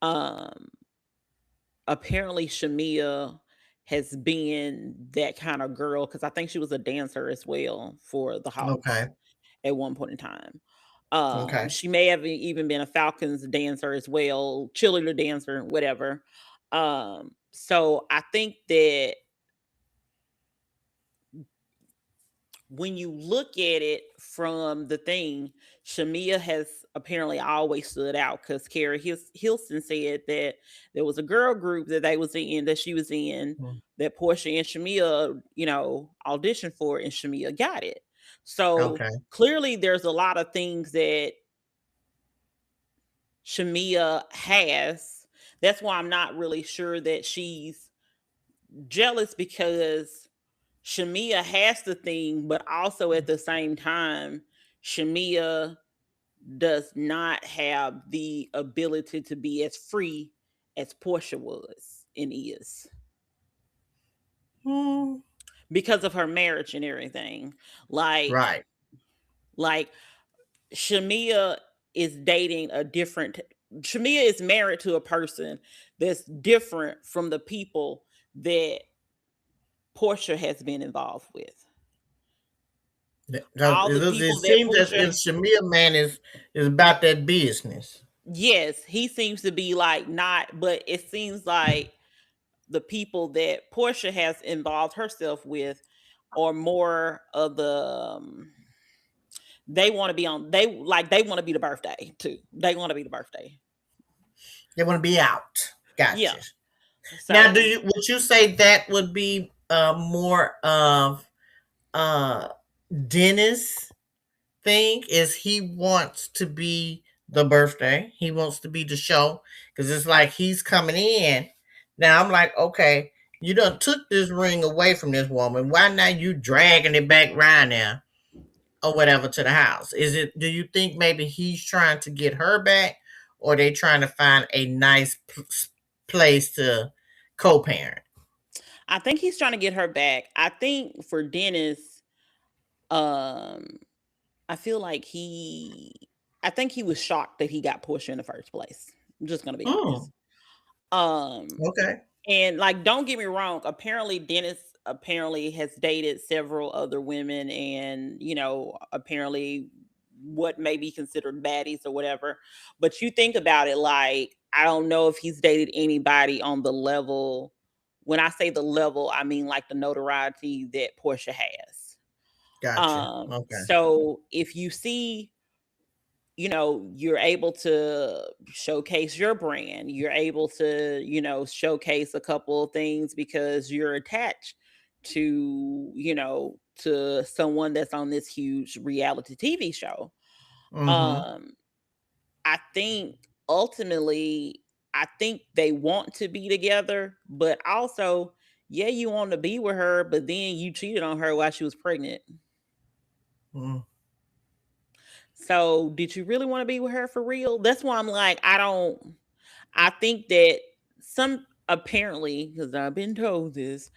um apparently Shamia has been that kind of girl because I think she was a dancer as well for the Hawks Okay. at one point in time. Okay. She may have even been a Falcons dancer as well, cheerleader dancer, whatever. So I think that when you look at it from the thing, Shamia has apparently always stood out because Carrie Hilson said that there was a girl group that she was in, Mm. that Portia and Shamia, auditioned for, and Shamia got it. So Okay. clearly there's a lot of things that Shamia has. That's why I'm not really sure that she's jealous because Shamia has the thing, but also at the same time, Shamia does not have the ability to be as free as Portia was and is Hmm. because of her marriage and everything. Like, Right. like Shamia is dating a different. Shamia is married to a person that's different from the people that Portia has been involved with. Because All the it people that seems as Portia, if Shamia man is about that business. yes, he seems to be like not, but it seems like the people that Portia has involved herself with are more of the they want to be on they want to be the birthday too. They want to be the birthday. They want to be out. Yeah. Gotcha. Now, So would you say that would be more of uh Dennis thing? Is he wants to be the birthday? He wants to be the show because it's like he's coming in. Now I'm like, okay, you done took this ring away from this woman. Why now you dragging it back right now or whatever to the house? Is it? Do you think maybe he's trying to get her back, or they trying to find a nice place to co-parent? I think he's trying to get her back. I think for Dennis, um, I feel like I think he was shocked that he got Portia in the first place. I'm just gonna be Hmm. honest. Um, Okay. and like, don't get me wrong. Apparently, Dennis apparently has dated several other women, and apparently what may be considered baddies or whatever. But you think about it, like I don't know if he's dated anybody on the level. When I say the level, I mean like the notoriety that Portia has. Gotcha. Okay. So if you see, you're able to showcase your brand, you're able to, showcase a couple of things because you're attached to someone that's on this huge reality TV show. Mm-hmm. Um, I think ultimately, I think they want to be together, but also, yeah, you want to be with her, but then you cheated on her while she was pregnant. Mm-hmm. So, did you really want to be with her for real? That's why I'm like, I don't. I think that some apparently, because I've been told this,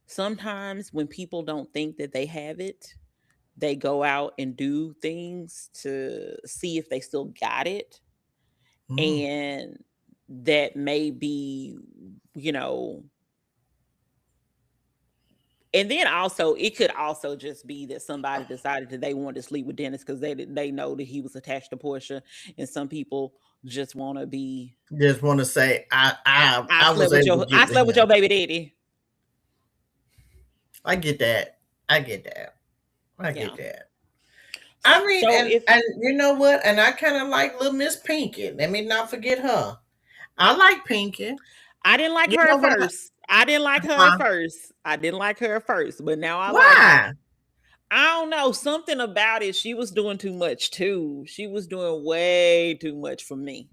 sometimes when people don't think that they have it, they go out and do things to see if they still got it. Mm-hmm. And that may be, you know, and then also it could also just be that somebody decided that they wanted to sleep with Dennis because they know that he was attached to Portia, and some people just want to be. Just want to say I I slept was with able your to I get with slept with your him. baby daddy. I get that. I get that. I get Yeah. that. I mean, So if and you know what? And I kind of like little Miss Pinky. Let me not forget her. I like Pinky. I didn't like You her know at what? first. I didn't like her at first. I didn't like her at first, but now I like her. Why? I don't know, something about it. She was doing too much too. She was doing way too much for me.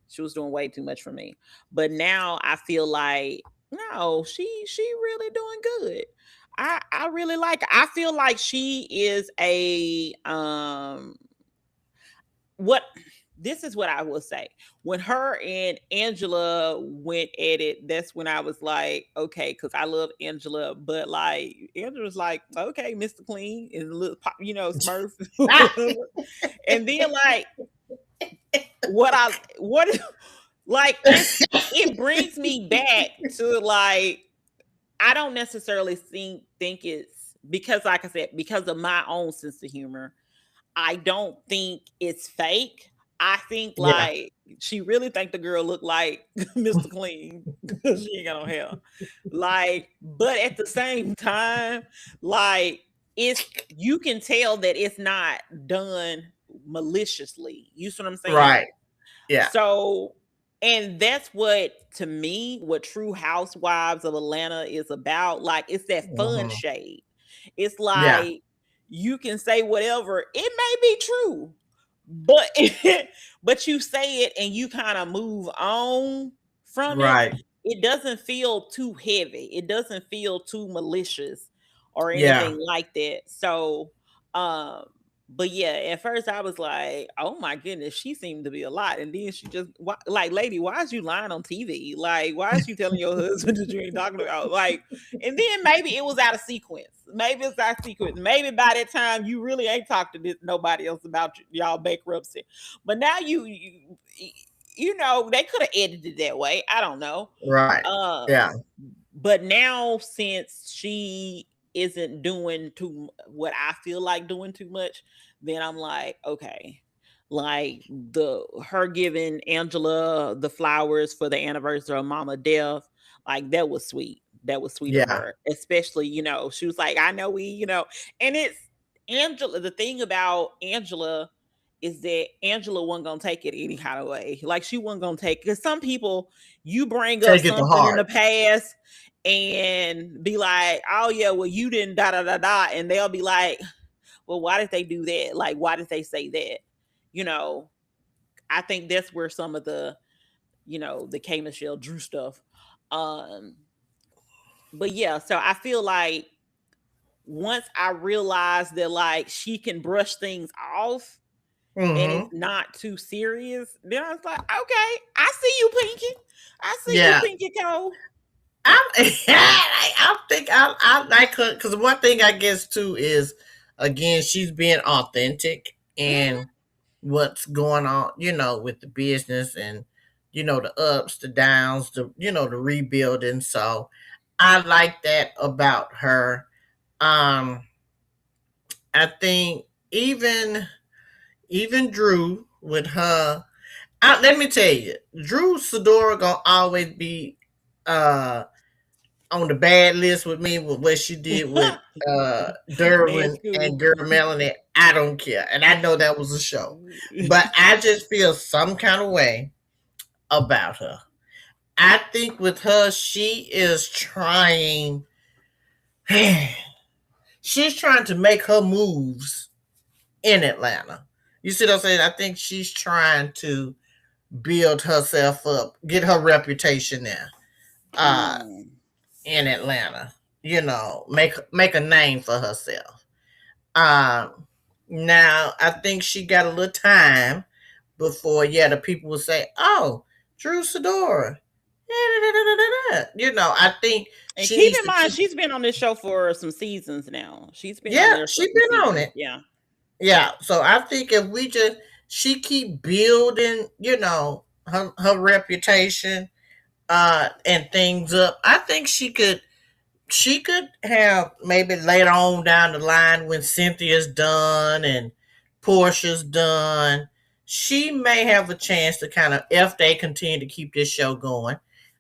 She was doing way too much for me. But now I feel like no, she really doing good. I really like her. I feel like she is a what this is what I will say. When her and Angela went at it, that's when I was like, okay, because I love Angela, but like Angela's like, okay, Mr. Clean is a little, Smurf, and then like what like it brings me back to like I don't necessarily think it's because like I said because of my own sense of humor. I don't think it's fake. I think Yeah. like she really think the girl look like Mr. Clean because she ain't got no hair. Like, but at the same time, like it's you can tell that it's not done maliciously. You see what I'm saying? Right. Yeah. So, and that's what to me, what True Housewives of Atlanta is about. Like, it's that fun Hmm. shade. It's Yeah. like you can say whatever. It may be true, but but you say it and you kind of move on from it. Right. It doesn't feel too heavy. It doesn't feel too malicious or Yeah. anything like that. So, um, But yeah, at first I was like, "Oh my goodness, she seemed to be a lot." And then she just like, "Lady, why is you lying on TV? Like, why is you telling your husband that you ain't talking about?" Like, and then maybe it was out of sequence. Maybe it's out of sequence. Maybe by that time you really ain't talked to nobody else about y'all bankruptcy. But now you know, they could have edited that way. I don't know. Right. Um, Yeah. but now since she isn't doing what I feel like doing too much, then I'm like, okay. Like the her giving Angela the flowers for the anniversary of Mama death, like that was sweet. That was sweet of Yeah. her. Especially, she was like, I know and it's Angela. The thing about Angela is that Angela wasn't gonna take it any kind of way. Like she wasn't gonna take, because some people, you bring up Take it to something in the heart. past and be like, oh yeah, well you didn't da da da da, and they'll be like, well, why did they do that? Like, why did they say that? You know, I think that's where some of the K Michelle Drew stuff. Um, but yeah, so I feel like once I realized that like she can brush things off and it's Mm-hmm. not too serious, then I was like, okay, I see you, Pinky. I see you, Yeah. Pinky Cole. I think I like her because one thing I guess too is, again, she's being authentic Mm-hmm. and what's going on, with the business and the ups, the downs, the rebuilding. So I like that about her. Um, I think even Drew with her. Let me tell you, Drew Sidora gonna always be uh on the bad list with me with what she did with Man, Derwin school. and Girl Melanie. I don't care. And I know that was a show. But I just feel some kind of way about her. I think with her, she is trying she's trying to make her moves in Atlanta. You see what I'm saying? I think she's trying to build herself up, get her reputation there. Uh Mm. in Atlanta. Make a name for herself. Um, Now I think she got a little time before, the people will say, "Oh, Drew Sidora." I think And she keep needs in to mind, keep. she's been on this show for some seasons now. She's been on Yeah, there for she some been on seasons. it. Yeah. Yeah, so I think if she keep building, her reputation, and things up, I think she could have maybe later on down the line when Cynthia's done and Portia's done, she may have a chance to kind of, if they continue to keep this show going,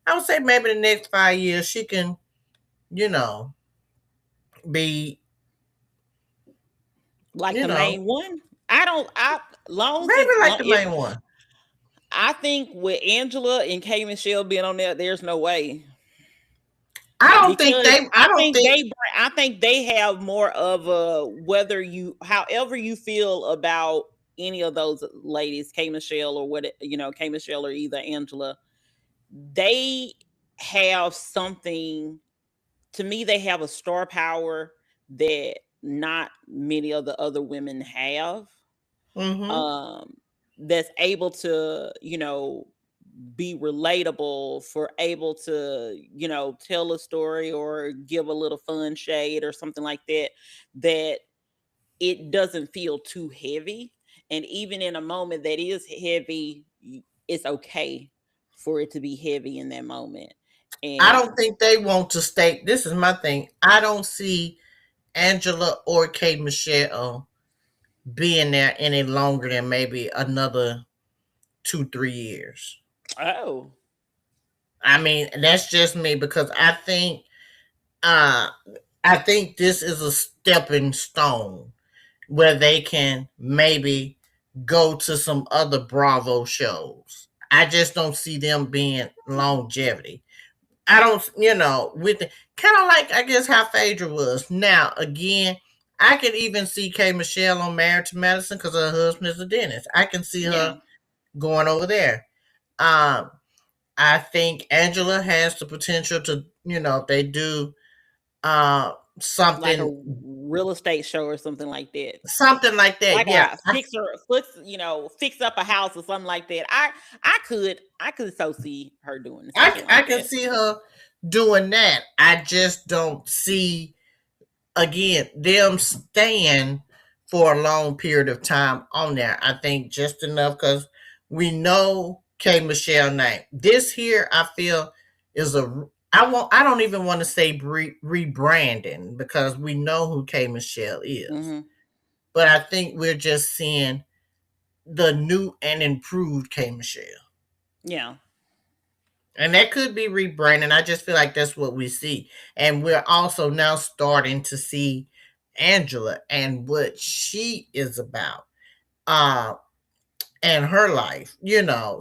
I would say maybe the next 5 years she can, you know, be, Like you the know, main one. I don't. I long as maybe it, like the main one. I think with Angela and K Michelle being on there, there's no way, because I think they have more of a, however you feel about any of those ladies, K Michelle or K Michelle or either Angela, they have something. To me, they have a star power that not many of the other women have. Mm-hmm. Um, that's able to, be relatable, for able to, tell a story or give a little fun shade or something like that, that it doesn't feel too heavy. And even in a moment that is heavy, it's okay for it to be heavy in that moment. I And don't think they want to stay. This is my thing. I don't see Angela or Kate Michelle being there any longer than maybe another 2, 3 years. oh, I mean, that's just me because uh I think this is a stepping stone where they can maybe go to some other Bravo shows. I just don't see them being longevity. I don't, with kind of like, I guess, how Phaedra was. Now, again, I can even see K Michelle on Married to Madison because her husband is a dentist. I can see yeah, her going over there. Um, I think Angela has the potential to, if they do like a something real estate show or something like that. Something like that. Like Yeah. a fix up a house or something like that. I could so see her doing something I like can that. see her doing that. I just don't see again them staying for a long period of time on there. I think just enough because we know K Michelle name. This here I feel is a I don't even want to say rebranding because we know who K Michelle is. Hmm. But I think we're just seeing the new and improved K Michelle. Yeah, And that could be rebranding. I just feel like that's what we see. And we're also now starting to see Angela and what she is about. Uh and her life,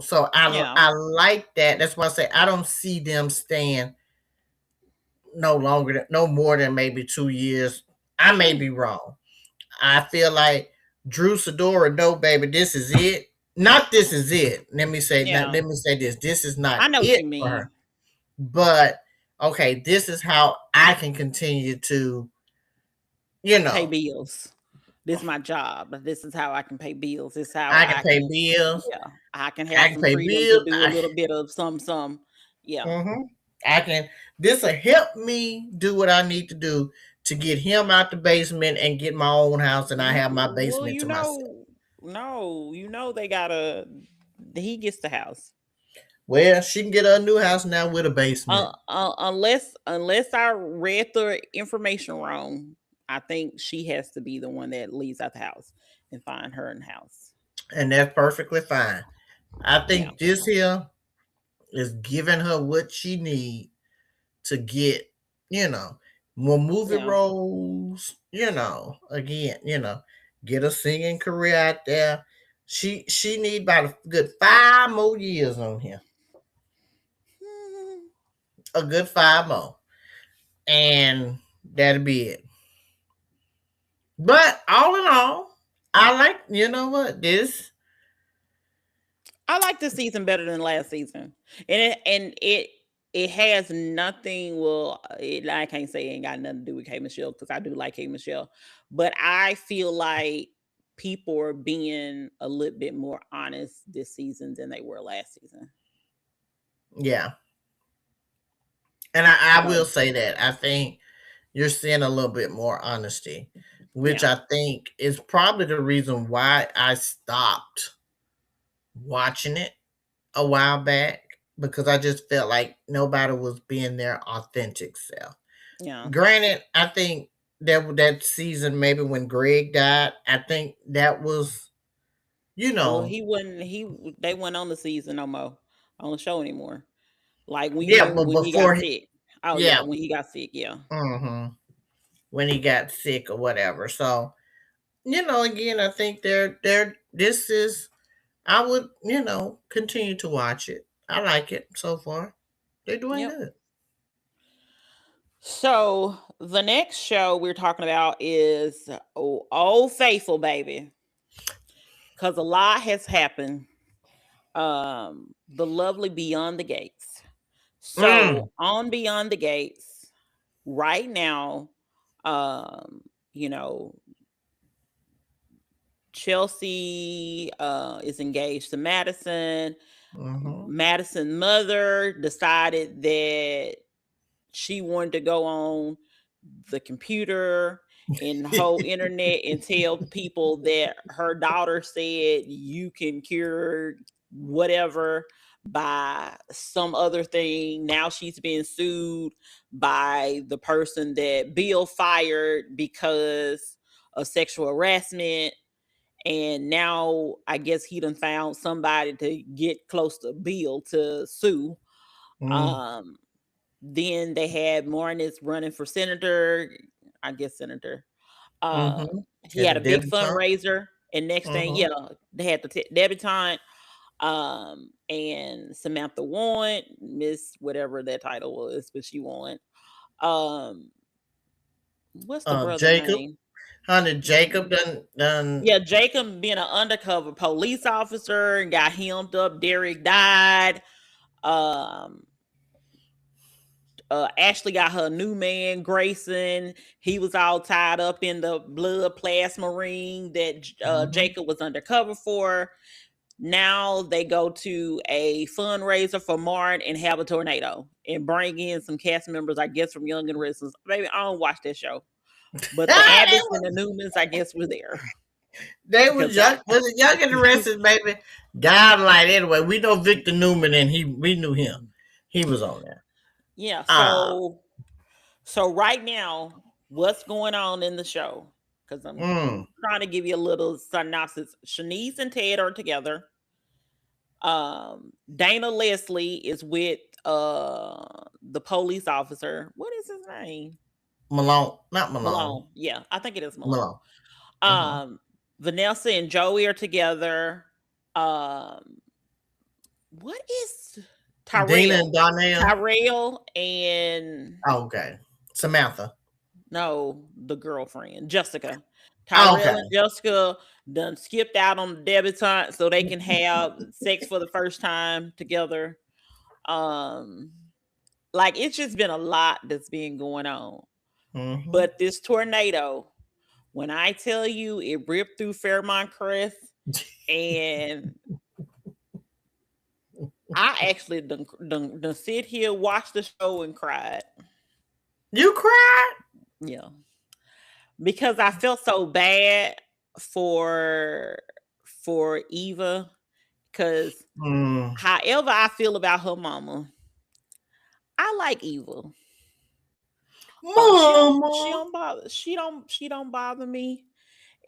So yeah, I like that. That's why I say I don't see them staying no more than maybe 2 years. I may yeah, be wrong. I feel like Drew Sidora, no, baby, this is it. Not this is it. yeah. Let me say this. This is not I know what it you for her. mean. But okay, this is how I can continue to, you Pay know, bills. This is my job. This is how I can pay bills. This is how I can I pay can, bills. yeah, I can I have can some pay freedom to bills. do a little bit of some. Yeah. Mm-hmm. I can. This will help me do what I need to do to get him out the basement and get my own house, and I have my Well, basement to myself. no, they gotta. He gets the house. Well, she can get a new house now with a basement. Unless I read the information wrong, I think she has to be the one that leaves out the house and find her in the house. And that's perfectly fine. I Yeah, think this here is giving her what she needs to get, you know, more movie yeah. roles, again, get a singing career out there. She need about a good 5 more years on here. Hmm. A good 5 more. And that'll be it. But all in all, I like, you know what, this. I like this season better than last season, and it has nothing. Well, I can't say it ain't got nothing to do with K Michelle because I do like K Michelle, but I feel like people are being a little bit more honest this season than they were last season. Yeah. And I will So say that. I think you're seeing a little bit more honesty, which yeah, I think is probably the reason why I stopped watching it a while back because I just felt like nobody was being their authentic self. yeah. Granted, I think that season maybe when Greg died, I think that was you Well, know he wouldn't. They went on the season no more on the show anymore. Like when you yeah, remember but when he got before sick. Oh yeah, yeah, when he got sick. Yeah, when he got sick or whatever. So again, I think they're this is I would continue to watch it. I like it so far. They're doing yep. good. So the next show we're talking about is Old Faithful, baby, because a lot has happened. The lovely Beyond the Gates. Mm, So on Beyond the Gates, right now, um, you know, Chelsea is engaged to Madison. mm-hmm. Madison's mother decided that she wanted to go on the computer and the whole internet and tell people that her daughter said you can cure whatever by some other thing. Now she's being sued by the person that Bill fired because of sexual harassment. And now I guess he done found somebody to get close to Bill to sue. Mm, Um, then they had Martinez running for senator, I guess senator. Uh, mm-hmm. he At had the a big debutante. fundraiser, and next thing, Mm-hmm. yeah, they had the debutante, and Samantha won Miss whatever that title was, but she won. Um, what's the brother Jacob, name? honey, Jacob Mm, done. Yeah, Jacob being an undercover police officer and got hemmed up. Derek died. Um, Ashley got her new man, Grayson. He was all tied up in the blood plasma ring that Mm-hmm. Jacob was undercover for. Now they go to a fundraiser for Martin and have a tornado and bring in some cast members, I guess, from Young and Restless. Maybe I don't watch that show, but the Ah, Abbotts and the Newmans, I guess, were there they was because young. Was it Young and the Restless, baby? Godlight. Anyway, we know Victor Newman, and we knew him. He was on there. yeah. Uh So right now, what's going on in the show? Because I'm mm, trying to give you a little synopsis. Shanice and Ted are together. Dana Leslie is with the police officer. What is his name? Malone, not Malone. Malone. Yeah, I think it is Malone. Malone. Mm-hmm. Um, Vanessa and Joey are together. Um, what is Dina Tyrell? and Donnell. Tyrell and Oh, okay. Samantha. no, the girlfriend, Jessica. Oh, Tyrell okay. and Jessica done skipped out on the debutante so they can have sex for the first time together. Um, like it's just been a lot that's been going on. Mm-hmm. But this tornado, when I tell you it ripped through Fairmont Crest, and I actually done sit here, watch the show, and cried. You cried? Yeah, because I felt so bad for Eva. Because Mm. however I feel about her mama, I like Eva. She Mama. don't bother she don't bother me.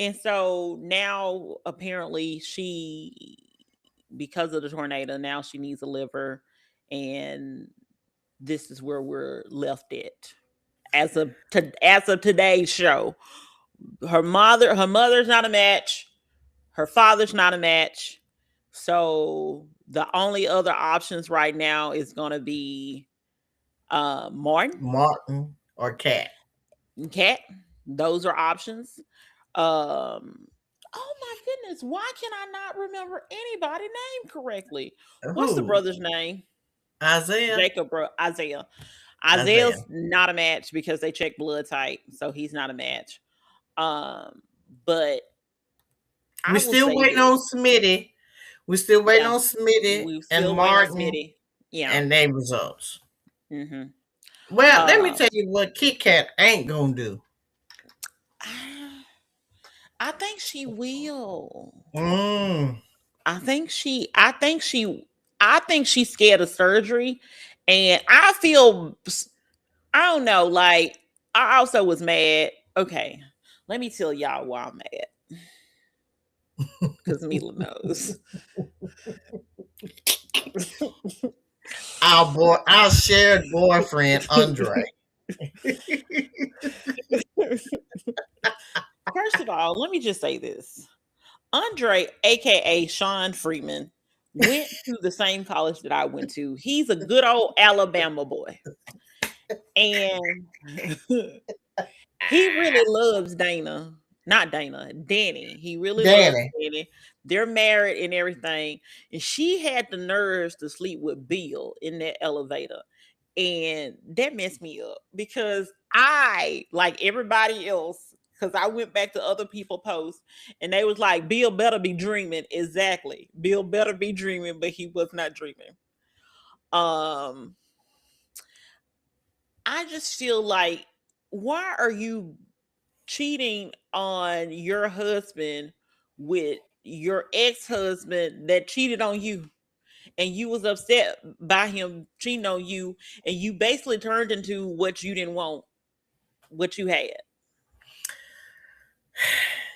And so now apparently she, because of the tornado, now she needs a liver, and this is where we're left at as of today's show. Her mother's not a match. Her father's not a match. So the only other options right now is gonna be Martin Martin or Cat. and Cat. Those are options. Oh my goodness, why can I not remember anybody name correctly? What's the Who? brother's name? Isaiah. Jacob, bro. Isaiah. Isaiah. Isaiah's not a match because they check blood type, so he's not a match. But We I will still say waiting on this. Smitty. We still waiting Yeah, on Smitty we and still waiting on Martin Smitty. Yeah. and their results. Mm-hmm. Well, let me Uh, tell you what Kit Kat ain't gonna do. I think she will. Mm. I think she. I think she. I think she's scared of surgery, and I feel. I don't know. Like I also was mad. Okay, let me tell y'all why I'm mad. Because Meela knows. Our shared boyfriend Andre. First of all, let me just say this. Andre, aka Sean Freeman, went to the same college that I went to. He's a good old Alabama boy. And he really loves Dana. Not Dana, Danny. He really loves Danny. Danny. They're married and everything. And she had the nerves to sleep with Bill in that elevator. And that messed me up because I, like everybody else, because I went back to other people posts and they was like, Bill better be dreaming. Exactly. Bill better be dreaming, but he was not dreaming. Um, I just feel like, why are you cheating on your husband with your ex-husband that cheated on you, and you was upset by him cheating on you, and you basically turned into what you didn't want, what you had.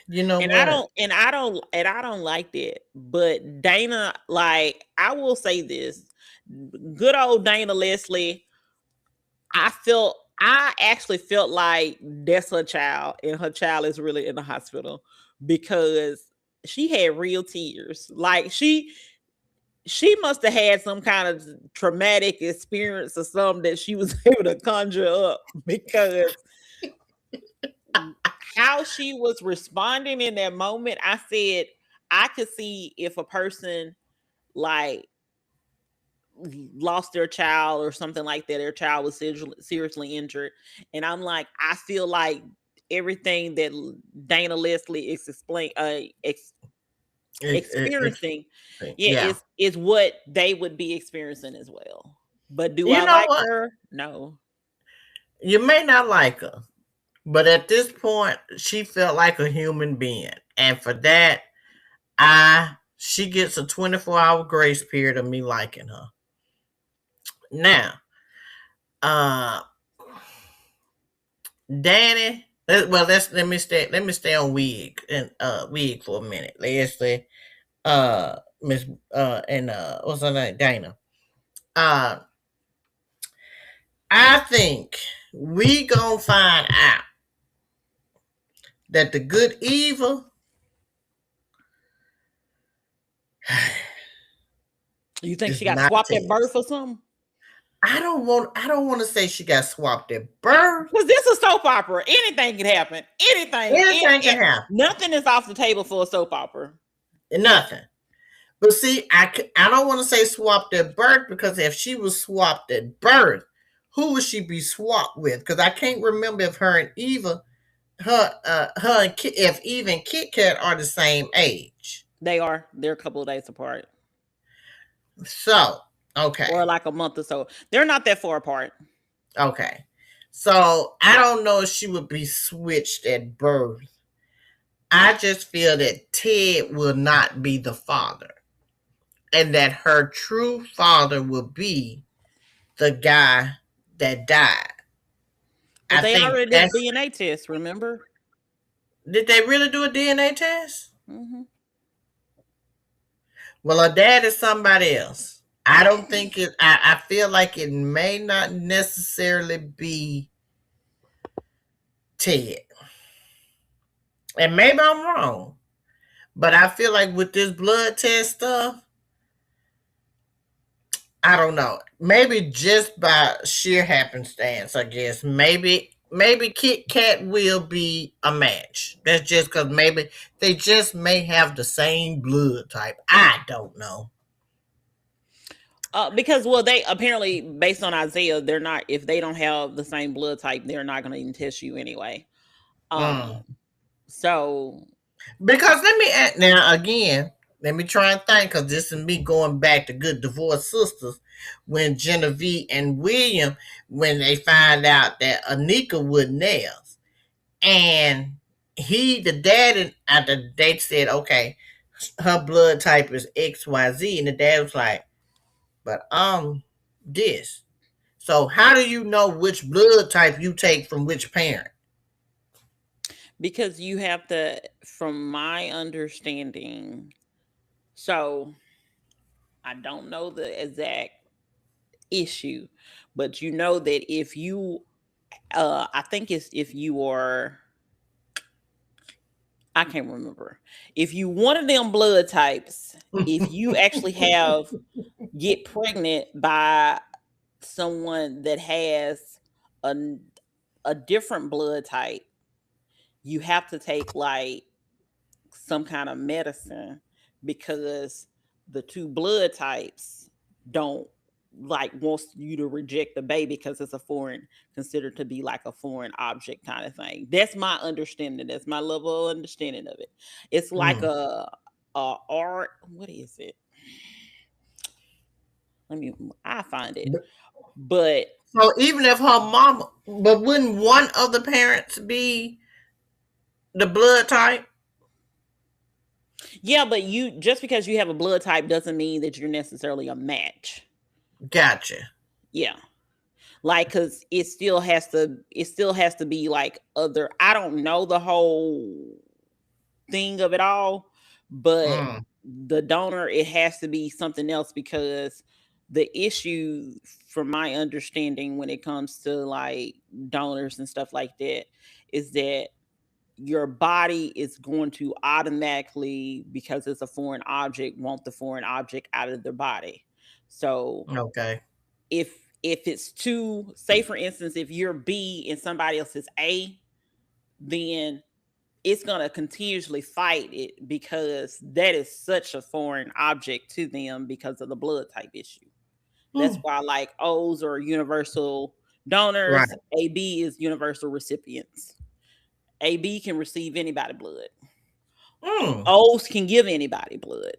You know And I what? don't and I don't and I don't like that. But Dana, like, I will say this, good old Dana Leslie, I actually felt like that's her child, and her child is really in the hospital because she had real tears. Like she must have had some kind of traumatic experience or something that she was able to conjure up because how she was responding in that moment, I said I could see if a person like lost their child or something like that. Their child was seriously injured. And I'm like, I feel like everything that Dana Leslie is It's, experiencing, yeah, yeah. is what they would be experiencing as well. But do You I know like what? her? No. You may not like her, but at this point, she felt like a human being, and for that, I she gets a 24-hour grace period of me liking her. Now, uh, Danny. Well, let me stay on wig for a minute. Let's say Miss and what's her name, Dana. Uh, I think we gonna find out that the good evil You think is she got not swapped at birth Ted's. or something? I don't want to say she got swapped at birth. Because this is a soap opera. Anything can happen. Anything. Anything can happen. Nothing is off the table for a soap opera. Nothing. But see, I don't want to say swapped at birth, because if she was swapped at birth, who would she be swapped with? Because I can't remember if her and Eva, if Eva and Kit Kat are the same age. They are. They're a couple of days apart. So, okay. Or like a month or so. They're not that far apart. Okay. So I don't know if she would be switched at birth. I just feel that Ted will not be the father, and that her true father will be the guy that died. Well, I they think already did a that's. DNA test, remember? Did they really do a DNA test? Mm-hmm. Well, her dad is somebody else. I don't think it. I feel like it may not necessarily be Ted, and maybe I'm wrong. But I feel like with this blood test stuff, I don't know. Maybe just by sheer happenstance, I guess. Maybe Kit Kat will be a match. That's just because maybe they just may have the same blood type. I don't know. Because well, they apparently based on Isaiah, they're not. If they don't have the same blood type, they're not going to even test you anyway. Um. Mm. So Because let me add now again. Let me try and think, because this is me going back to Good Divorced Sisters, when Genevieve and William, when they find out that Anika would nails, and the dad, and after they said, okay, her blood type is XYZ, and the dad was like, but this. So how do you know which blood type you take from which parent? because you have to, from my understanding, so I don't know the exact issue, but you know that if you, I think it's if you are, I can't remember. If you one of them blood types, if you actually have get pregnant by someone that has a a different blood type, you have to take like some kind of medicine because the two blood types don't like wants you to reject the baby because it's a foreign considered to be like a foreign object kind of thing. That's my understanding. That's my level of understanding of it. It's like Mm. a art. What is it? Let me. I find it. But So even if her mama, but wouldn't one of the parents be the blood type? yeah, but you just because you have a blood type doesn't mean that you're necessarily a match. Gotcha. Yeah. Like cuz it still has to be like other, I don't know the whole thing of it all, but Mm. the donor, it has to be something else because the issue from my understanding when it comes to like donors and stuff like that is that your body is going to automatically, because it's a foreign object, want the foreign object out of their body. So Okay. if it's two, say for instance, if you're B and somebody else is A, then it's going to continuously fight it because that is such a foreign object to them because of the blood type issue. That's Mm. why like O's are universal Right. donors, AB is universal recipients. AB can receive anybody blood. Mm. O's can give anybody blood.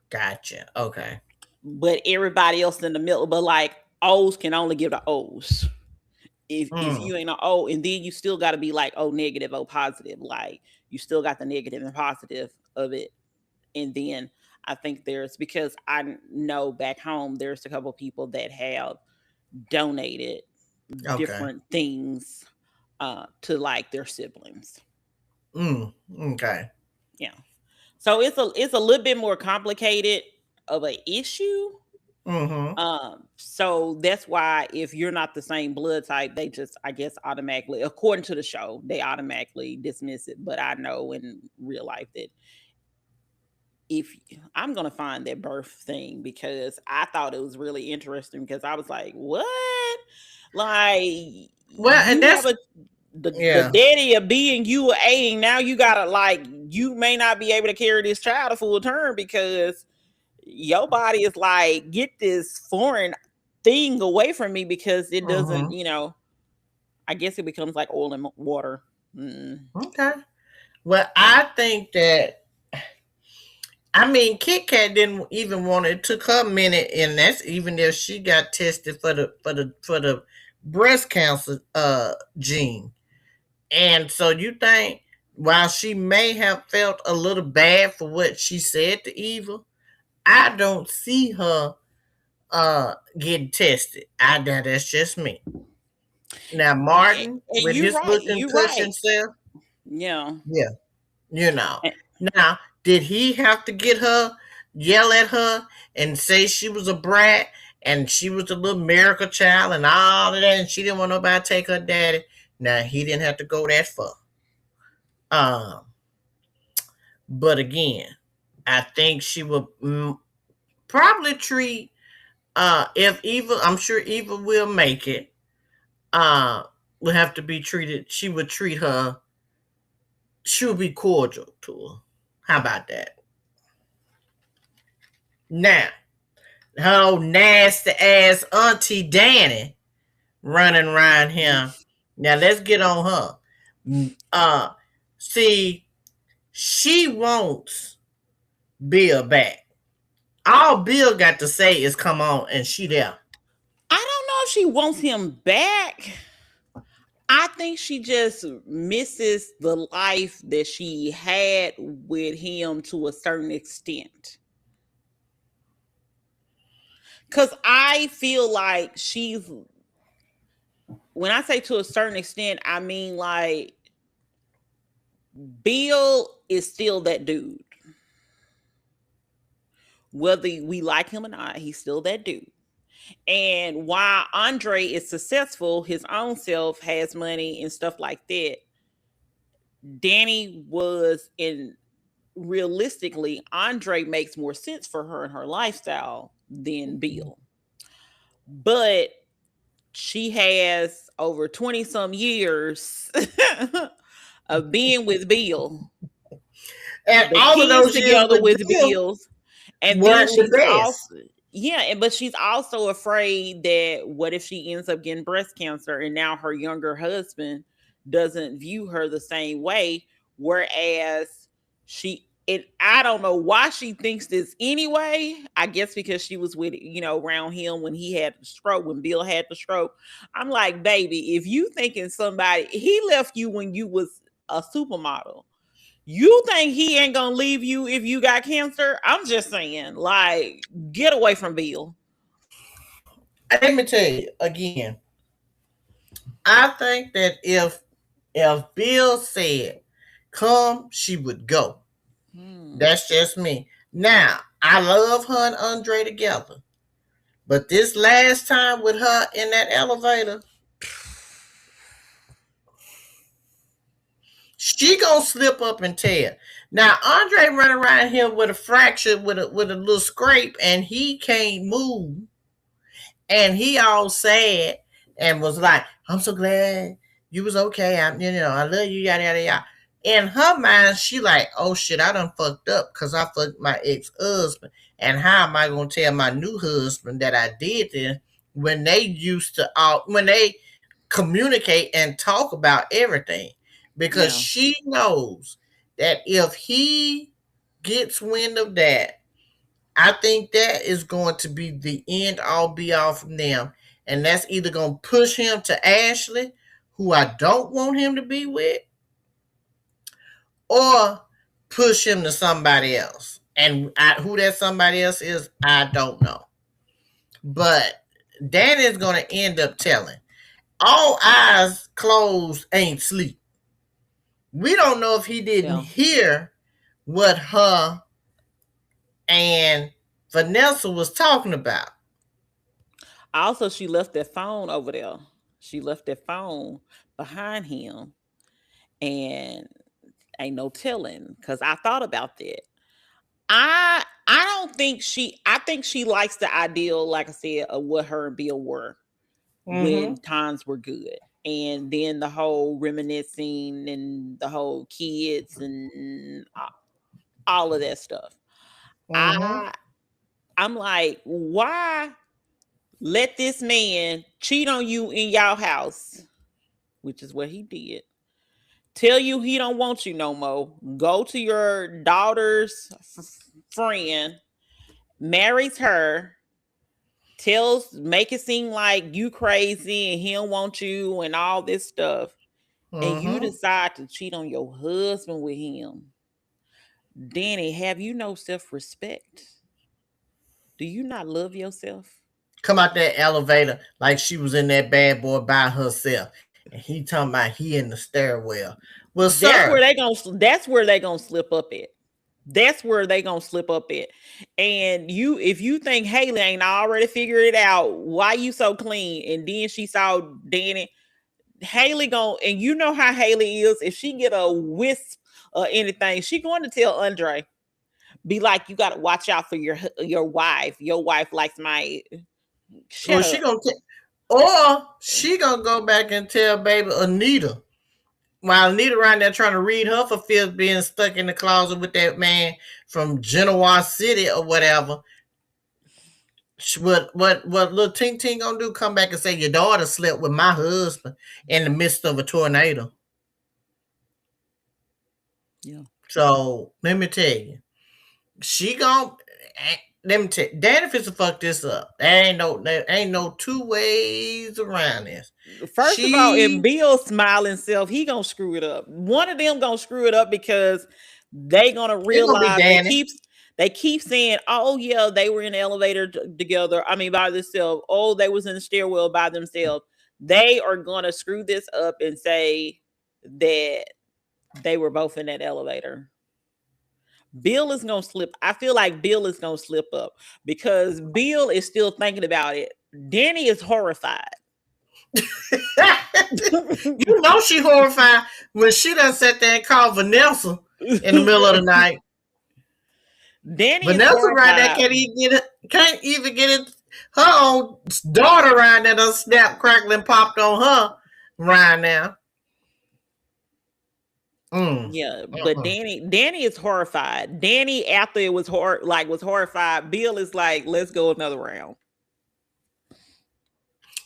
Gotcha. Okay. But everybody else in the middle, but like O's can only give the O's. If Mm. you ain't an O, and then you still got to be like O negative, O positive. Like you still got the negative and positive of it. And then I think there's, because I know back home there's a couple people that have donated Okay. different things to like their siblings. Mm. Okay. Yeah. So it's a little bit more complicated of an issue. Mm-hmm. So that's why if you're not the same blood type, they just, I guess, automatically, according to the show, they automatically dismiss it. But I know in real life that if I'm gonna find that birth thing, because I thought it was really interesting, because I was like, what? Like Well, and you have that's the yeah. daddy of B and you are A, and now you gotta, like, you may not be able to carry this child a full term because your body is like, get this foreign thing away from me, because it doesn't, Mm-hmm. I guess it becomes like oil and water. Mm. Okay. Well, I think that I mean Kit Kat didn't even want it. It took her a minute, and that's even if she got tested for the breast cancer gene. And so you think while she may have felt a little bad for what she said to Eva, I don't see her getting tested. I Now that's just me. Now Martin And with you're his right. little You're concussion right. self, Yeah. yeah, you know. And, Now, did he have to get her, yell at her, and say she was a brat and she was a little miracle child and all of that, and she didn't want nobody to take her daddy? Now he didn't have to go that far. Um, but again, I think she would probably treat if Eva, I'm sure Eva will make it. Would have to be treated. She would treat her. She would be cordial to her. How about that? Now, her old nasty ass Auntie Danny running around here. Now let's get on her. Uh, See, she wants Bill back. All Bill got to say is come on, and she there. I don't know if she wants him back. I think she just misses the life that she had with him to a certain extent. Because I feel like she's, when I say to a certain extent, I mean like Bill is still that dude. Whether we like him or not, he's still that dude. And while Andre is successful, his own self has money and stuff like that, Danny was in, realistically, Andre makes more sense for her and her lifestyle than Bill. But she has over 20 some years of being with Bill, And the all of kids those years together with with Bill Bills. And then weren't the she's best. also, yeah, but she's also afraid that what if she ends up getting breast cancer and now her younger husband doesn't view her the same way, whereas I don't know why she thinks this anyway. I guess because she was with, around him when he had the stroke, when Bill had the stroke. I'm like, baby, if you thinking somebody, he left you when you was a supermodel. You think he ain't gonna leave you if you got cancer? I'm just saying, like, get away from Bill. Let me tell you again. I think that if Bill said come, she would go. Hmm. That's just me. Now, I love her and Andre together. But this last time with her in that elevator, she gonna slip up and tear. Now Andre running around here with a fracture, with a little scrape, and he can't move, and he all sad and was like, "I'm so glad you was okay. I love you, yada yada yada." In her mind, she like, "Oh shit, I done fucked up because I fucked my ex husband." And how am I going to tell my new husband that I did this when they used to, when they communicate and talk about everything? Because Yeah. she knows that if he gets wind of that, I think that is going to be the end all be all from them. And that's either going to push him to Ashley, who I don't want him to be with, or push him to somebody else. And who that somebody else is, I don't know. But Danny is going to end up telling. All eyes closed ain't sleep. We don't know if he didn't Yeah. hear what her and Vanessa was talking about. Also, she left that phone over there. She left that phone behind him, and ain't no telling. Because I thought about that. I don't think she. I think she likes the ideal, like I said, of what her and Bill were Mm-hmm. when times were good. And then the whole reminiscing and the whole kids and all of that stuff. Mm-hmm. I I'm like, why let this man cheat on you in y'all house, which is what he did. Tell you he don't want you no more. Go to your daughter's friend, marries her, make it seem like you crazy and he don't want you and all this stuff, and you Mm-hmm. decide to cheat on your husband with him. Danny, have you no self-respect? Do you not love yourself? Come out that elevator like she was in that bad boy by herself. And he talking about he in the stairwell. Well, That's sir, where they gonna. That's where they gonna slip up at. That's where they gonna slip up at. And if you think Haley ain't already figured it out, why you so clean? And then she saw Danny. Haley gon' and you know how Haley is. If she get a wisp or anything, she going to tell Andre. Be like, you got to watch out for your wife. Your wife likes my. or Shut she up. gonna or she gonna go back and tell baby Anita. While Anita around there trying to read her for fear of being stuck in the closet with that man from Genoa City or whatever. What little Ting Ting gonna do? Come back and say your daughter slept with my husband in the midst of a tornado. Yeah. So let me tell you, she gon' let me tell you, Danny to fuck this up. There ain't no two ways around this. First of all, in She Bill's smiling self, he gonna screw it up. One of them gonna screw it up because they gonna It's gonna be realize Danny. they keep saying, "Oh yeah, they were in the elevator together. I mean, by themselves. Oh, they was in the stairwell by themselves." They are gonna screw this up and say that they were both in that elevator. Bill is gonna slip. I feel like Bill is gonna slip up because Bill is still thinking about it. Danny is horrified. You know she horrified when she done sat there and called Vanessa in the middle of the night. Danny is Vanessa right there horrified. can't even get it. Her own daughter right there done snap, crackling, popped on her right now. Mm. Yeah, but Uh-uh. Danny is horrified. Danny, after it was was horrified. Bill is like, let's go another round.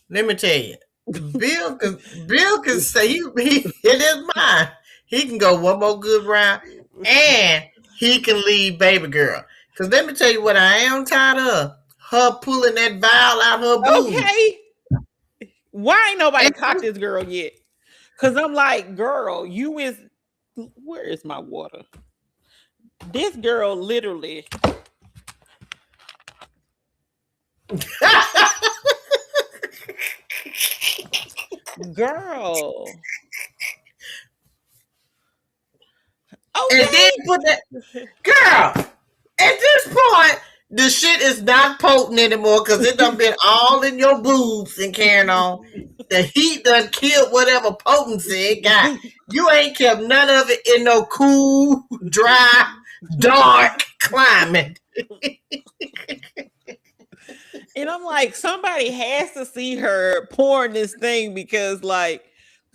Let me tell you, Bill can say he in his mind he can go one more good round and he can leave baby girl. Cause let me tell you what I am tired of. Her pulling that vial out her boobs. Okay, why ain't nobody And caught this girl yet? Cause I'm like, girl, you is where is my water? This girl literally, girl. then Okay. put that girl. At this point, the shit is not potent anymore because it done been all in your boobs and carrying on. The heat done killed whatever potency it got. You ain't kept none of it in no cool, dry, dark climate. And I'm like, somebody has to see her pouring this thing because, like,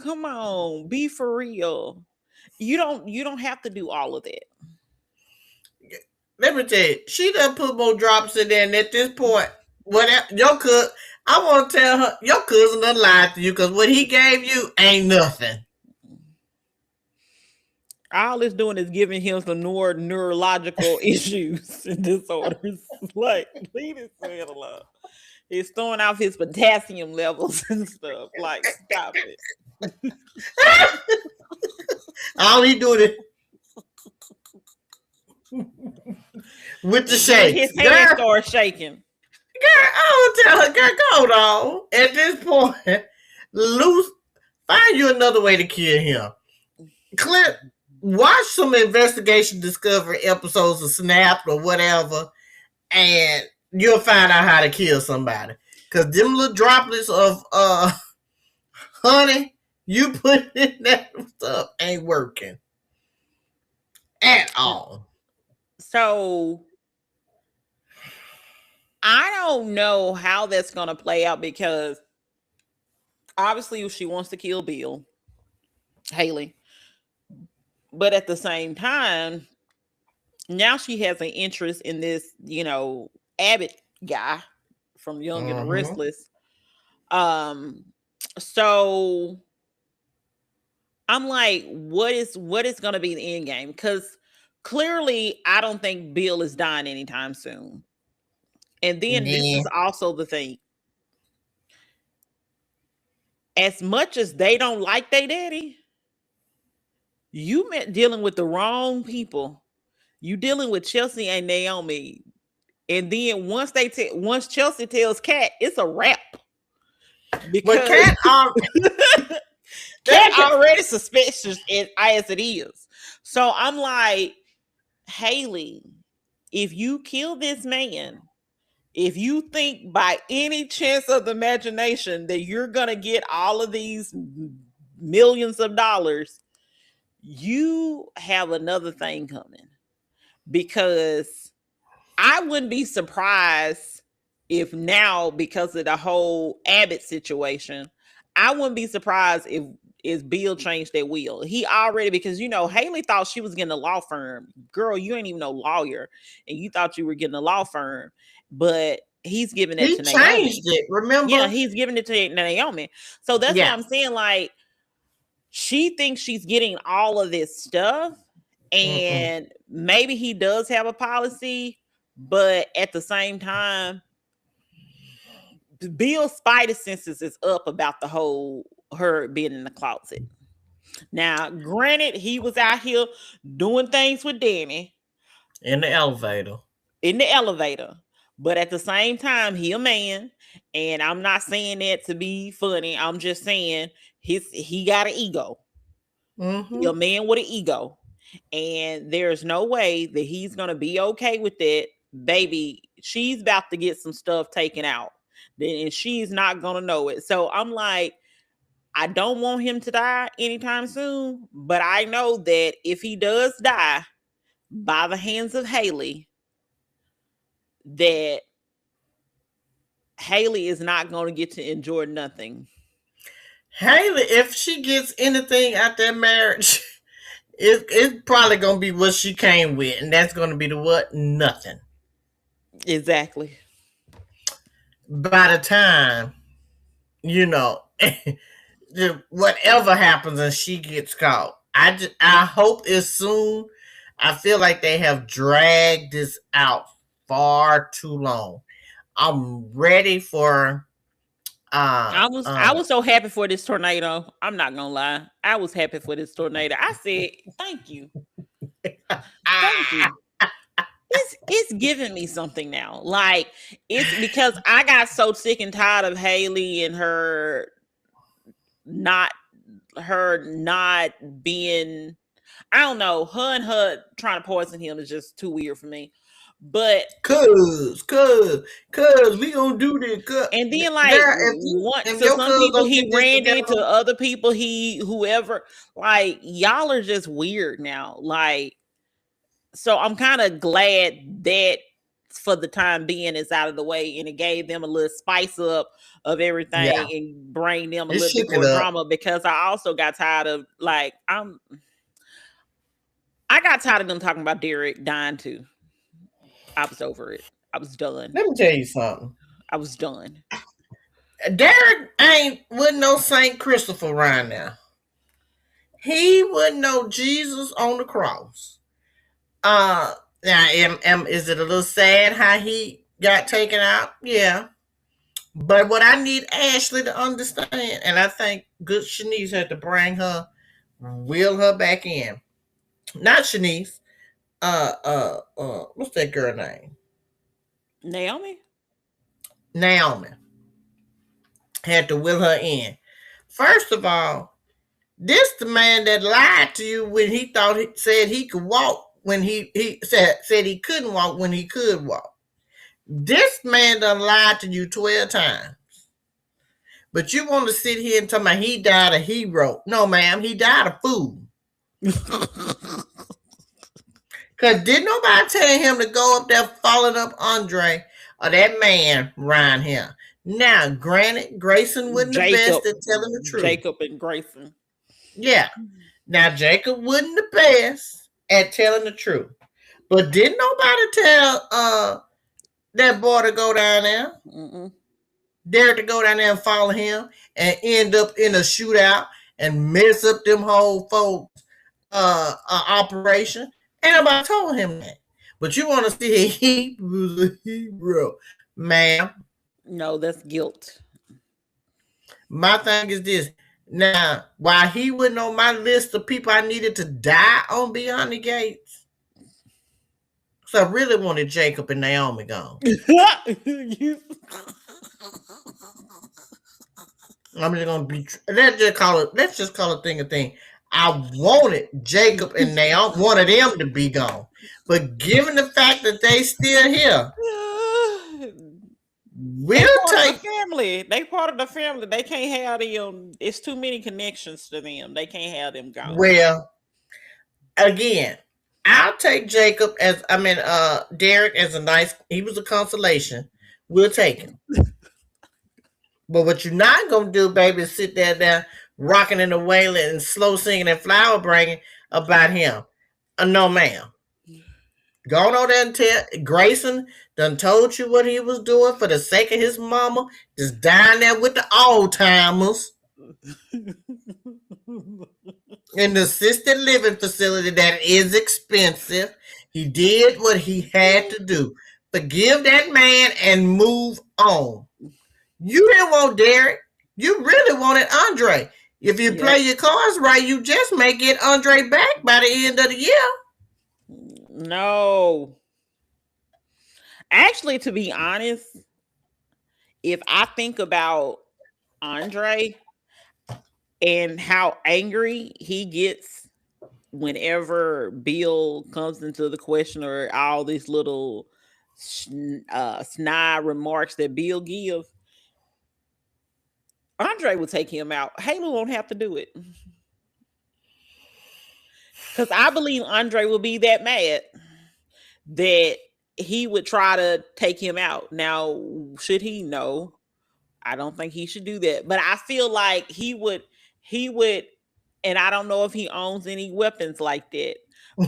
come on, be for real. You don't have to do all of that. let me tell you, she done put more drops in there, and at this point, whatever your cousin, I want to tell her your cousin done lied to you because what he gave you ain't nothing. All it's doing is giving him some neurological issues and disorders. Like, leave this man alone. He's throwing off his potassium levels and stuff. Like, stop it. All he doing is with the shake. His hand starts shaking. Girl, I don't tell her, girl, go on. At this point, loose, find you another way to kill him. Clip, watch some investigation discovery episodes of Snapped or whatever, and you'll find out how to kill somebody. Cause them little droplets of honey you put in that stuff ain't working at all. So I don't know how that's gonna play out because obviously she wants to kill Bill, Haley. But at the same time, now she has an interest in this, Abbott guy from Young and the Restless. So I'm like, what is going to be the end game? Because clearly, I don't think Bill is dying anytime soon. And then this is also the thing. As much as they don't like their daddy, you dealing with the wrong people. You dealing with Chelsea and Naomi. And then once Chelsea tells Kat, it's a wrap. Because Kat already suspicious as it is. So I'm like, Haley, if you kill this man, if you think by any chance of the imagination that you're going to get all of these millions of dollars, you have another thing coming. Because I wouldn't be surprised if now, because of the whole Abbott situation, I wouldn't be surprised if Bill changed their will. He already, because Haley thought she was getting a law firm. Girl, you ain't even no lawyer, and you thought you were getting a law firm, but he's giving it to Naomi. He changed it, remember? Yeah, he's giving it to Naomi. So that's what I'm saying. Like, she thinks she's getting all of this stuff, and maybe he does have a policy, but at the same time, Bill's spider senses is up about the whole her being in the closet. Now, granted, he was out here doing things with Danny in the elevator. But at the same time, he a man, and I'm not saying that to be funny. I'm just saying he got an ego. He a man with an ego, and there's no way that he's gonna be okay with that. Baby, she's about to get some stuff taken out, and she's not gonna know it. So I'm like, I don't want him to die anytime soon, but I know that if he does die by the hands of Haley, that Haley is not going to get to enjoy nothing. Haley, if she gets anything out that marriage, it's probably going to be what she came with, and that's going to be the what? Nothing. Exactly. By the time, whatever happens and she gets caught, I hope it's soon. I feel like they have dragged this out far too long. I'm ready for. I was so happy for this tornado. I'm not gonna lie. I was happy for this tornado. I said, "Thank you, thank you." It's giving me something now. Like, it's because I got so sick and tired of Haley and her not being, I don't know, her and her trying to poison him is just too weird for me. But cause we gonna do this. And then some people he ran into, other people whoever, like, y'all are just weird now. Like, so I'm kind of glad that for the time being is out of the way, and it gave them a little spice up of everything and bring them a little bit more drama, because I also got tired of, I got tired of them talking about Derek dying too. I was over it. I was done. Let me tell you something. I was done. Derek wouldn't know Saint Christopher right now. He wouldn't know Jesus on the cross. Now, is it a little sad how he got taken out? Yeah. But what I need Ashley to understand, and I think good Shanice had to bring her, wheel her back in. Not Shanice. What's that girl name? Naomi? Naomi. Had to wheel her in. First of all, this the man that lied to you when he thought he said he could walk when he said he couldn't walk when he could walk. This man done lied to you 12 times. But you want to sit here and tell me he died a hero. No, ma'am, he died a fool. Because did nobody tell him to go up there following up Andre or that man Ryan here? Now, granted, Grayson wasn't the best at telling the truth. Jacob and Grayson. Yeah. Now, Jacob wasn't the best at telling the truth. But didn't nobody tell that boy to go down there? Mm-mm. Derek to go down there and follow him and end up in a shootout and mess up them whole folks' operation. Ain't nobody told him that. But you want to see he was a hero, ma'am. No, that's guilt. My thing is this. Now, why he wasn't on my list of people I needed to die on Beyond the Gates? So I really wanted Jacob and Naomi gone. I'm just gonna be. Let's just call it thing a thing. I wanted Jacob and Naomi, one of them to be gone, but given the fact that they still here, we'll take family. They part of the family. They can't have them. It's too many connections to them. They can't have them gone. Well, again, I'll take Jacob Derek as a nice. He was a consolation. We'll take him. But what you're not gonna do, baby, is sit there rocking and wailing and slow singing and flower bringing about him. No, ma'am. Go on there and tell Grayson done told you what he was doing for the sake of his mama. Just down there with the old timers in the assisted living facility that is expensive. He did what he had to do. Forgive that man and move on. You didn't want Derek. You really wanted Andre. If you play your cards right, you just may get Andre back by the end of the year. No. Actually, to be honest, if I think about Andre and how angry he gets whenever Bill comes into the question or all these little snide remarks that Bill gives, Andre will take him out. Halo won't have to do it. Because I believe Andre will be that mad that he would try to take him out. Now, should he? No. I don't think he should do that. But I feel like he would, and I don't know if he owns any weapons like that.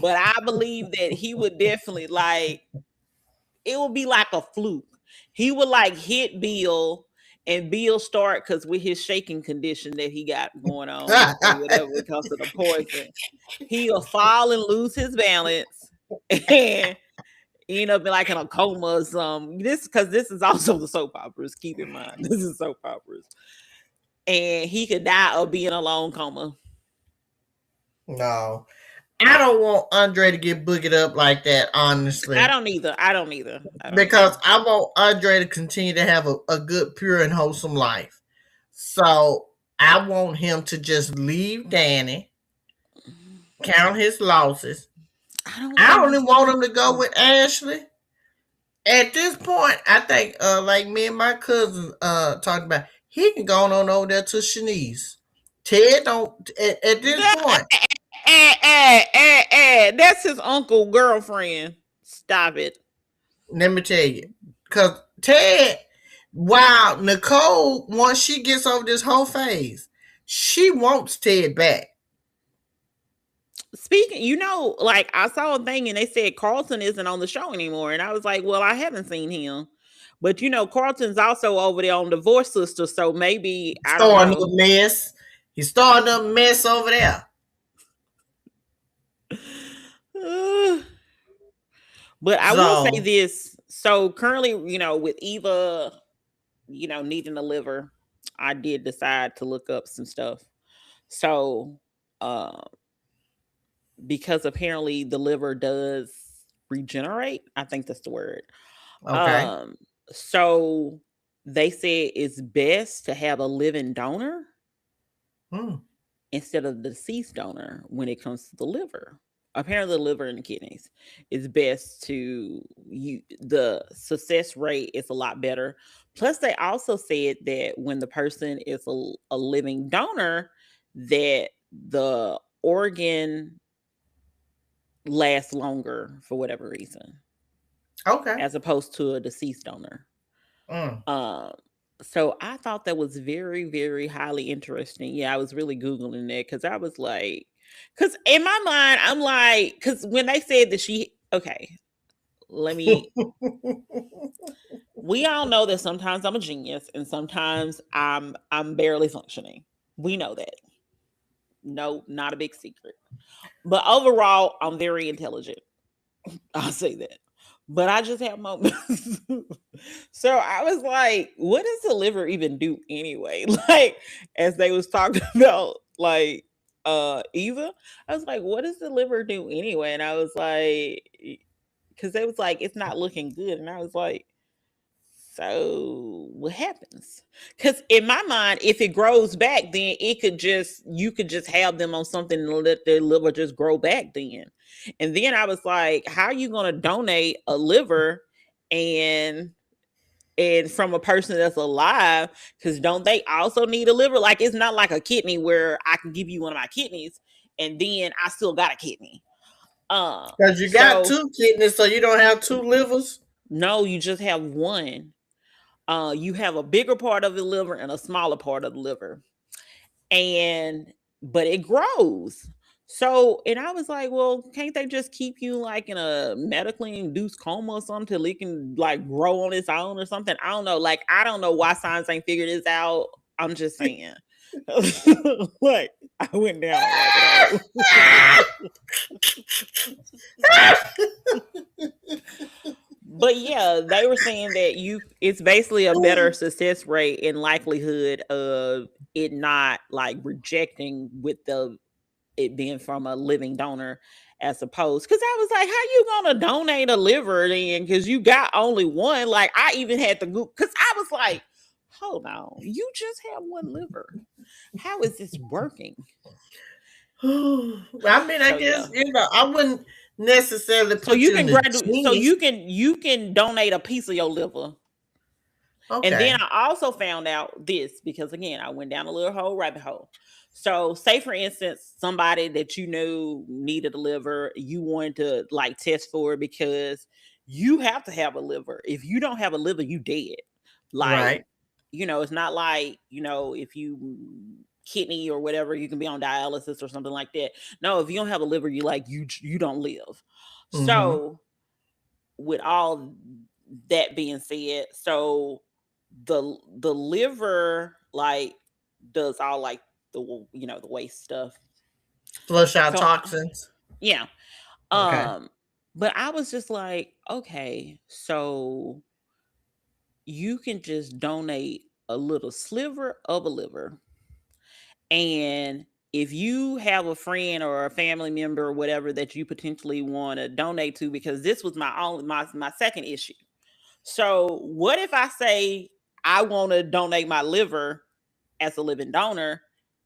But I believe that he would definitely it would be like a fluke. He would hit Bill. And Bill start because with his shaking condition that he got going on, or whatever, because of the poison, he'll fall and lose his balance and end up in a coma or something. This is also the soap operas. Keep in mind, this is soap operas, and he could die of being a long coma. No. I don't want Andre to get boogered up like that, honestly. I don't either. Because I want Andre to continue to have a good, pure, and wholesome life. So I want him to just leave Danny, count his losses. I only want him to go with Ashley. At this point, I think, like me and my cousin talked about, he can go on over there to Shanice. Ted don't, at this point. That's his uncle girlfriend. Stop it. Let me tell you. Because Ted, while Nicole, once she gets over this whole phase, she wants Ted back. Speaking, like I saw a thing and they said Carlton isn't on the show anymore. And I was like, well, I haven't seen him. But Carlton's also over there on Divorce Sister. So maybe, I don't Starting know. a mess. He's starting a mess over there. But I will say So, this. So currently, with Eva, needing a liver, I did decide to look up some stuff. So, uh, because apparently the liver does regenerate, I think that's the word. okay. Um, so they said it's best to have a living donor Hmm. instead of the deceased donor when it comes to the liver. Apparently, the liver and the kidneys is best to you. The success rate is a lot better. Plus, they also said that when the person is a living donor, that the organ lasts longer for whatever reason, Okay. as opposed to a deceased donor. Mm. Um, so I thought that was very, very highly interesting. Yeah, I was really Googling that because I was like, because in my mind, I'm like, because when they said that okay, let me, we all know that sometimes I'm a genius and sometimes I'm barely functioning. We know that. No, not a big secret. But overall, I'm very intelligent. I'll say that. But I just have moments. So I was like, what does the liver even do anyway? Like, as they was talking about like Eva, I was like, what does the liver do anyway? And I was like, because they was like, it's not looking good. And I was like, so what happens? Because in my mind, if it grows back, then you could just have them on something and let their liver just grow back then. And then I was like, how are you going to donate a liver and from a person that's alive? Because don't they also need a liver? Like, it's not like a kidney where I can give you one of my kidneys and then I still got a kidney. Because you got So two kidneys, so you don't have two livers. no, you just have one. You have a bigger part of the liver and a smaller part of the liver, and but it grows. So, and I was like, well, can't they just keep you like in a medically induced coma or something till it can like grow on its own or something? I don't know. Like, I don't know why science ain't figured this out. I'm just saying. Like, I went down a rabbit hole. But yeah, they were saying that it's basically a better success rate and likelihood of it not like rejecting with it being from a living donor as opposed, because I was like, how you gonna donate a liver then, because you got only one? Like, I even had to go, because I was like, hold on, you just have one liver, how is this working? I mean, I So guess yeah, I wouldn't necessarily so put you you in can the graduate, so genius. you can donate a piece of your liver. And then Okay. I also found out this because, again, I went down a little hole rabbit hole. So, say for instance, somebody that you knew needed a liver, you wanted to like test for it because you have to have a liver. If you don't have a liver, you dead. Like, Right. it's not like, if you kidney or whatever, you can be on dialysis or something like that. No, if you don't have a liver, you don't live. Mm-hmm. So, with all that being said, so the liver like does all like the waste stuff. Flush out So toxins. yeah, Okay. but I was just like, okay, so you can just donate a little sliver of a liver, and if you have a friend or a family member or whatever that you potentially want to donate to, because this was my second issue. So what if I say I want to donate my liver as a living donor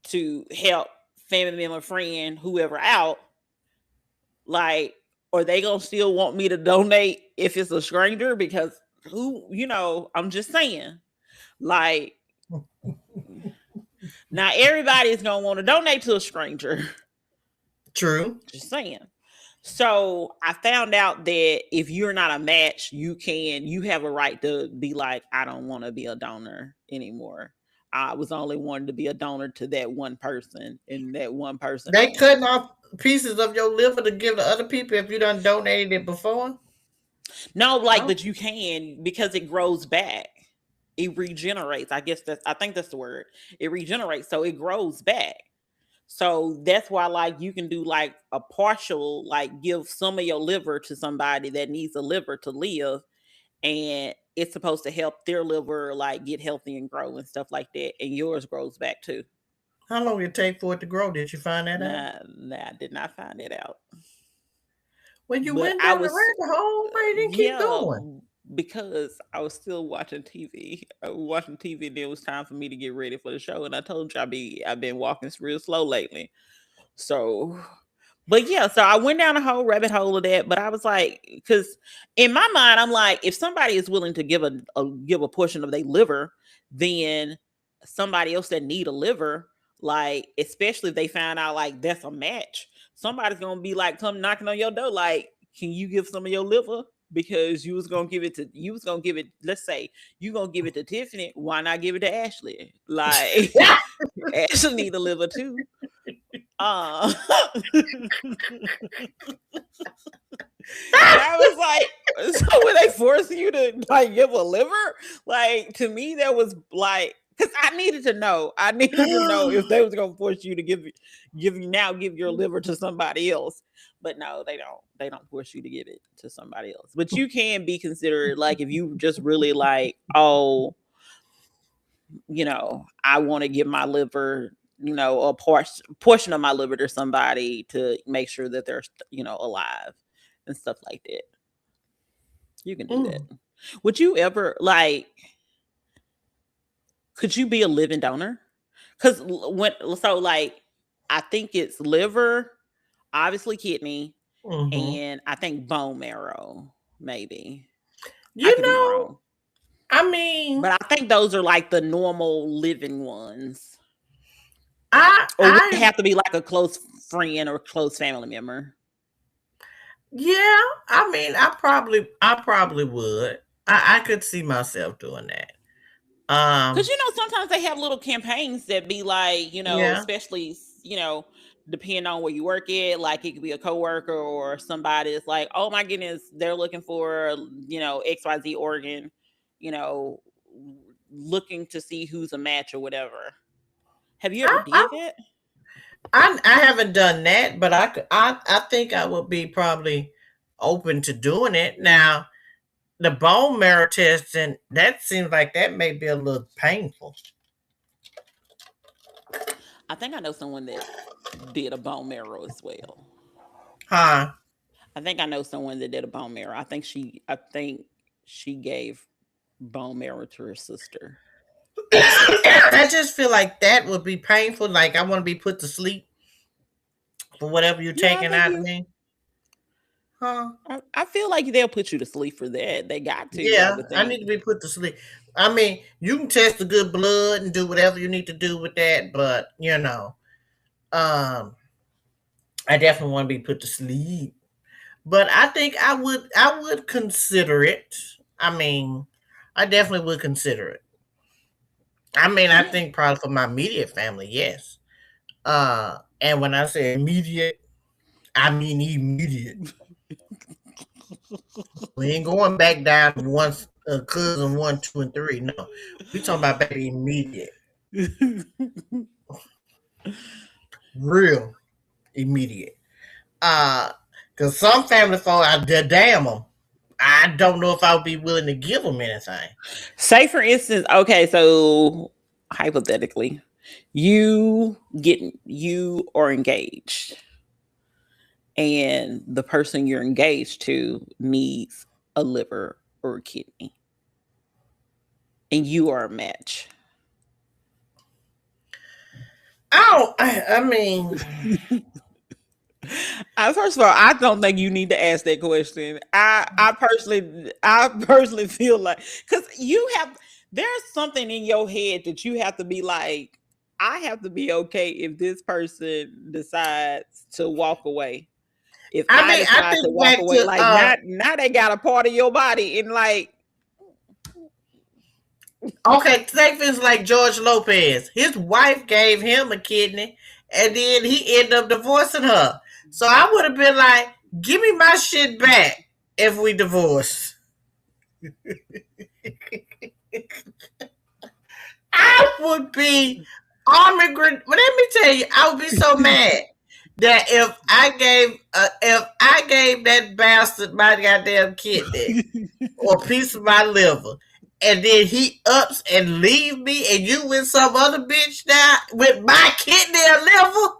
to help family member, friend, whoever out? Like, are they gonna still want me to donate if it's a stranger? Because I'm just saying. Like, not everybody is gonna want to donate to a stranger. True. Just saying. So I found out that if you're not a match, you have a right to be like, I don't want to be a donor anymore. I was only wanting to be a donor to that one person, and that one person They don't want cutting to. off. pieces of your liver to give to other people if you done donated it before? No, like, Oh, but you can because it grows back. It regenerates. I think that's the word. It regenerates, so it grows back. So that's why, like, you can do like a partial, like, give some of your liver to somebody that needs a liver to live, and it's supposed to help their liver like get healthy and grow and stuff like that, and yours grows back too. how long did it take for it to grow? Did you find that out? Nah, I did not find it out. When you But went I down the was, rabbit hole, why you didn't keep yeah, going? because I was still watching TV. I was watching TV, and it was time for me to get ready for the show. And I told you I've been walking real slow lately. So, but yeah, so I went down a whole rabbit hole of that. But I was like, because in my mind, I'm like, if somebody is willing to give a portion of their liver, then somebody else that need a liver, like, especially if they find out like that's a match, somebody's gonna be like, come knocking on your door, like, can you give some of your liver? Because you was gonna give it, let's say you gonna give it to Tiffany, why not give it to Ashley? Like, Ashley need a liver too. Uh, and I was like, so were they forcing you to like give a liver? Like, to me, that was like, because I needed to know. I needed to know if they was gonna force you to give your liver to somebody else. But no, they don't. They don't force you to give it to somebody else. But you can be considered, like, if you just really like, oh, I want to give my liver, a portion of my liver to somebody to make sure that they're, alive and stuff like that. You can do that. Mm, Would you ever, like, could you be a living donor? Because like, I think it's liver, obviously kidney, hmm. and I think bone marrow, maybe. I You could be know, wrong. I mean, But I think those are like the normal living ones. I, Or would it I, have to be like a close friend or close family member? yeah, I mean, I probably would. I could see myself doing that. Because, Um, sometimes they have little campaigns that be like, yeah, especially, depending on where you work at, like it could be a coworker or somebody that's like, oh my goodness, they're looking for, XYZ organ, you know, looking to see who's a match or whatever. Have you ever I, I, did that? I haven't done that, but I think I would be probably open to doing it. Now, the bone marrow test, and that seems like that may be a little painful. I think I know someone that did a bone marrow as well. Huh? I think I know someone that did a bone marrow. I think she gave bone marrow to her sister. I just feel like that would be painful. Like I want to be put to sleep for whatever you're Yeah, I taking think out of you. me. Huh? I feel like they'll put you to sleep for that. They got to, I Yeah, would I need think. to be put to sleep. I mean, you can test the good blood and do whatever you need to do with that, but um, I definitely want to be put to sleep. But I think I would consider it. I mean, I definitely would consider it. I mean, I Yeah. think probably for my immediate family, yes. And when I say immediate, I mean immediate. We ain't going back down to one cousin one, two, and three. No, we talking about baby immediate, real immediate. Uh, cause some family folk, I damn them. I don't know if I would be willing to give them anything. Say for instance, okay, so hypothetically, you are engaged, and the person you're engaged to needs a liver or a kidney, and you are a match. I mean, First of all, I don't think you need to ask that question. I personally feel like, because there's something in your head that you have to be like, I have to be okay if this person decides to walk away. If I I mean, I decide to think walk back away, to like, now they got a part of your body, and like, okay, take things like George Lopez. His wife gave him a kidney, and then he ended up divorcing her. So I would have been like, give me my shit back if we divorce. I would be army grenade. But let me tell you, I would be so mad that if I gave that bastard my goddamn kidney or a piece of my liver, and then he ups and leave me, and you with some other bitch now with my kidney or liver.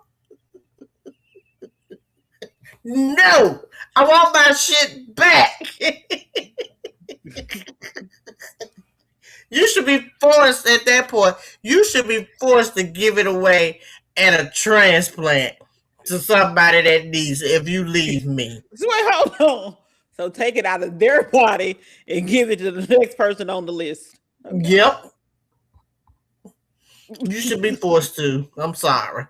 No, I want my shit back. You should be forced at that point. You should be forced to give it away and a transplant to somebody that needs it if you leave me. So wait, hold on. So take it out of their body and give it to the next person on the list. Okay. Yep. You should be forced to. I'm sorry.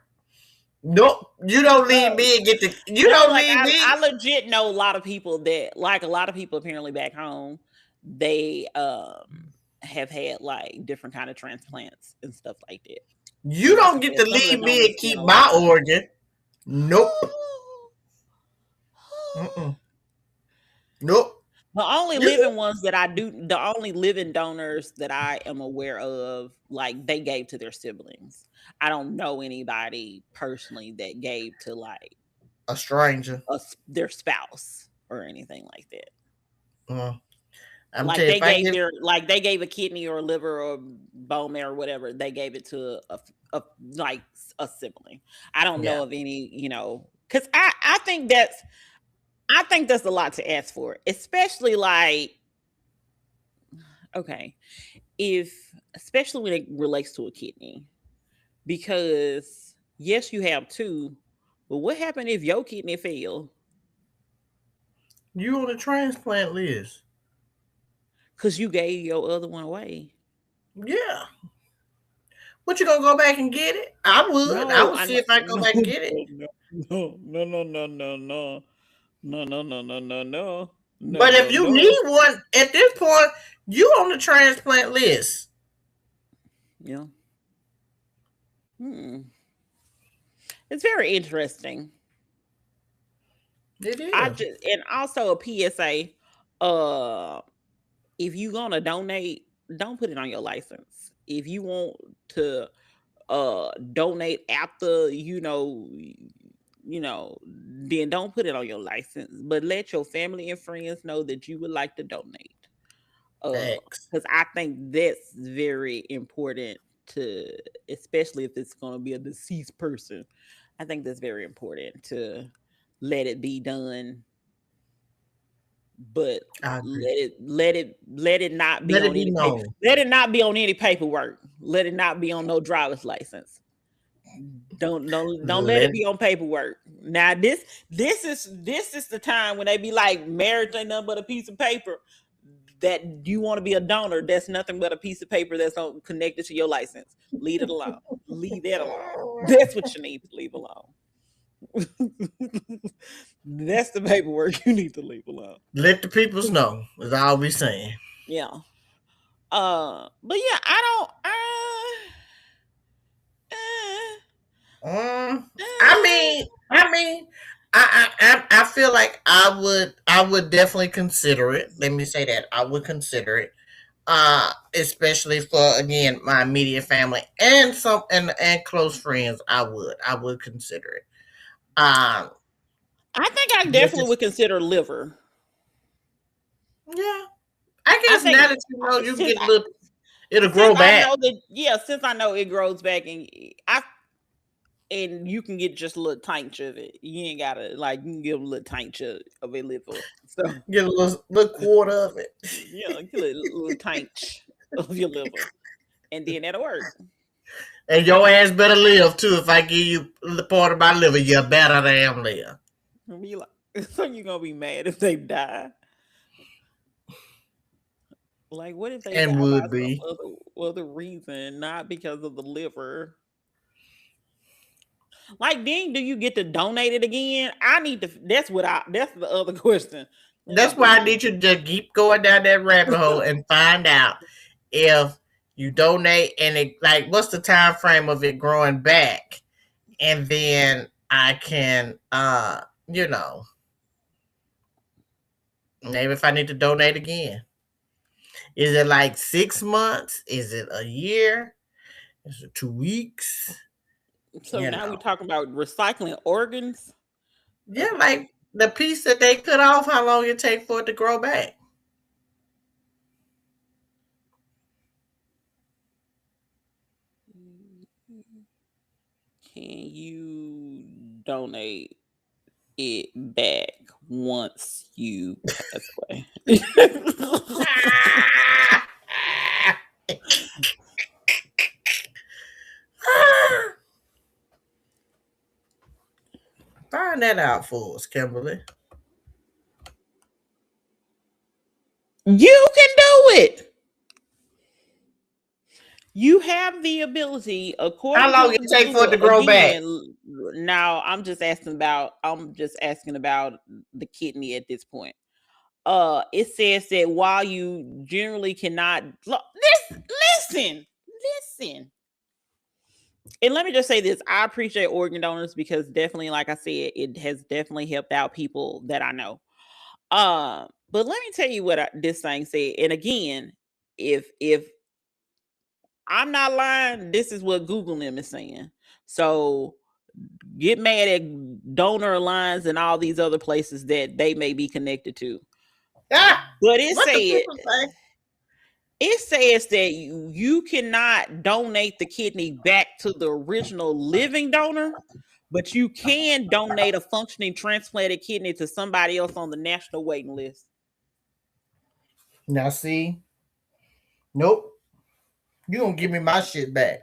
Nope. You don't leave me and get the. You don't like leave me. I legit know a lot of people that, like, a lot of people apparently back home, they have had like different kind of transplants and stuff like that. You don't get to leave me and keep my organ. Nope. Mm-mm. Nope. The only living ones that I do, the only living donors that I am aware of, like, they gave to their siblings. I don't know anybody personally that gave to like a stranger, their spouse or anything like that. I'm like they gave like they gave a kidney or a liver or bone marrow or whatever. They gave it to a like a sibling. I don't know of any, because I think that's a lot to ask for, especially like, okay, especially when it relates to a kidney, because yes, you have two, but what happened if your kidney failed? You on a transplant list. Because you gave your other one away. Yeah. What, you gonna go back and get it? I would. No, I would see if I go back and get it. No. But if you need one at this point, you on the transplant list. Yeah. It's very interesting. It is. And also a PSA. If you gonna donate, don't put it on your license. If you want to donate after, then don't put it on your license. But let your family and friends know that you would like to donate. Because I think that's very important especially if it's going to be a deceased person. I think that's very important to let it be done. But let it not be on any let it not be on any paperwork. Let it not be on no driver's license. Don't let it be on paperwork. Now this is the time when they be like, marriage ain't nothing but a piece of paper. That you want to be a donor, that's nothing but a piece of paper that's connected to your license. Leave it alone. Leave that alone. That's what you need to leave alone. That's the paperwork you need to leave alone. Let the peoples know, is all we saying. Yeah. But yeah, I feel like I would definitely consider it. Let me say that I would consider it. Especially for, again, my immediate family and and close friends. I would consider it. I think I definitely would consider liver. Yeah, I guess now that you know, you get a little, it'll grow back. Since I know it grows back, and you can get just a little tiny of it. You ain't gotta, like, you can give a little tiny of a liver. So get a little quarter of it. Yeah, get a little tiny of your liver, and then that'll work. And your ass better live too. If I give you the part of my liver, you better damn live. Be like, so you gonna be mad if they die? Like, what if they die would be some other reason, not because of the liver? Like, then do you get to donate it again? That's the other question. That's why I need you to keep going down that rabbit hole and find out if you donate and it, like, what's the time frame of it growing back, and then I can, maybe if I need to donate again. Is it like 6 months? Is it a year? Is it 2 weeks? So You now we're know. talking about recycling organs. Yeah, like the piece that they cut off, how long it take for it to grow back? Can you donate it back once you pass away? Find that out for us, Kimberly. You can do it. You have the ability, How according long to it take for it to Google. grow back? Again, now I'm just asking about the kidney at this point. It says that while you generally cannot listen, listen. And let me just say this: I appreciate organ donors because definitely, like I said, it has definitely helped out people that I know. But let me tell you what this thing said. And again, if I'm not lying, this is what Google them is saying. So get mad at donor lines and all these other places that they may be connected to. Ah, But what the people say? it says that you cannot donate the kidney back to the original living donor, but you can donate a functioning transplanted kidney to somebody else on the national waiting list. Now see, nope. You gonna give me my shit back?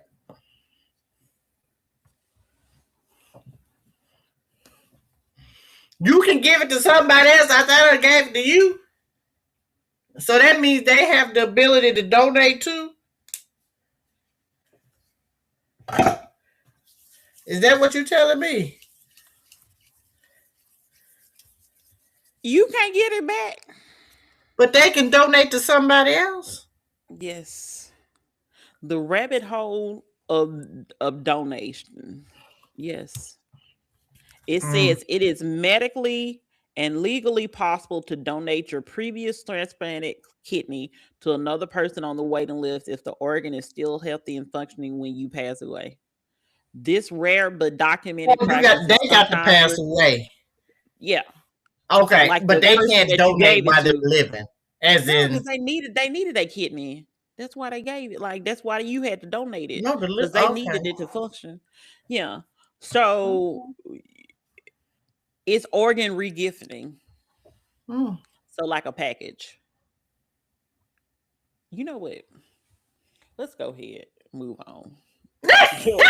You can give it to somebody else. I thought I gave it to you. So that means they have the ability to donate too. Is that what you're telling me? You can't get it back. But they can donate to somebody else. Yes. The rabbit hole of donation. Yes. It Mm. says it is medically and legally possible to donate your previous transplanted kidney to another person on the waiting list if the organ is still healthy and functioning when you pass away. This rare but Oh, documented you practice got they is got to sometimes pass away. yeah, Okay, like but the they person can't that you donate gave it while they're to. living. As No, because in, they needed a kidney. That's why they gave it. Like that's why you had to donate it no, because they okay. needed it to function. Yeah. So Okay. it's organ regifting. Mm. So like a package. You know what? Let's go ahead. Move on. Let's move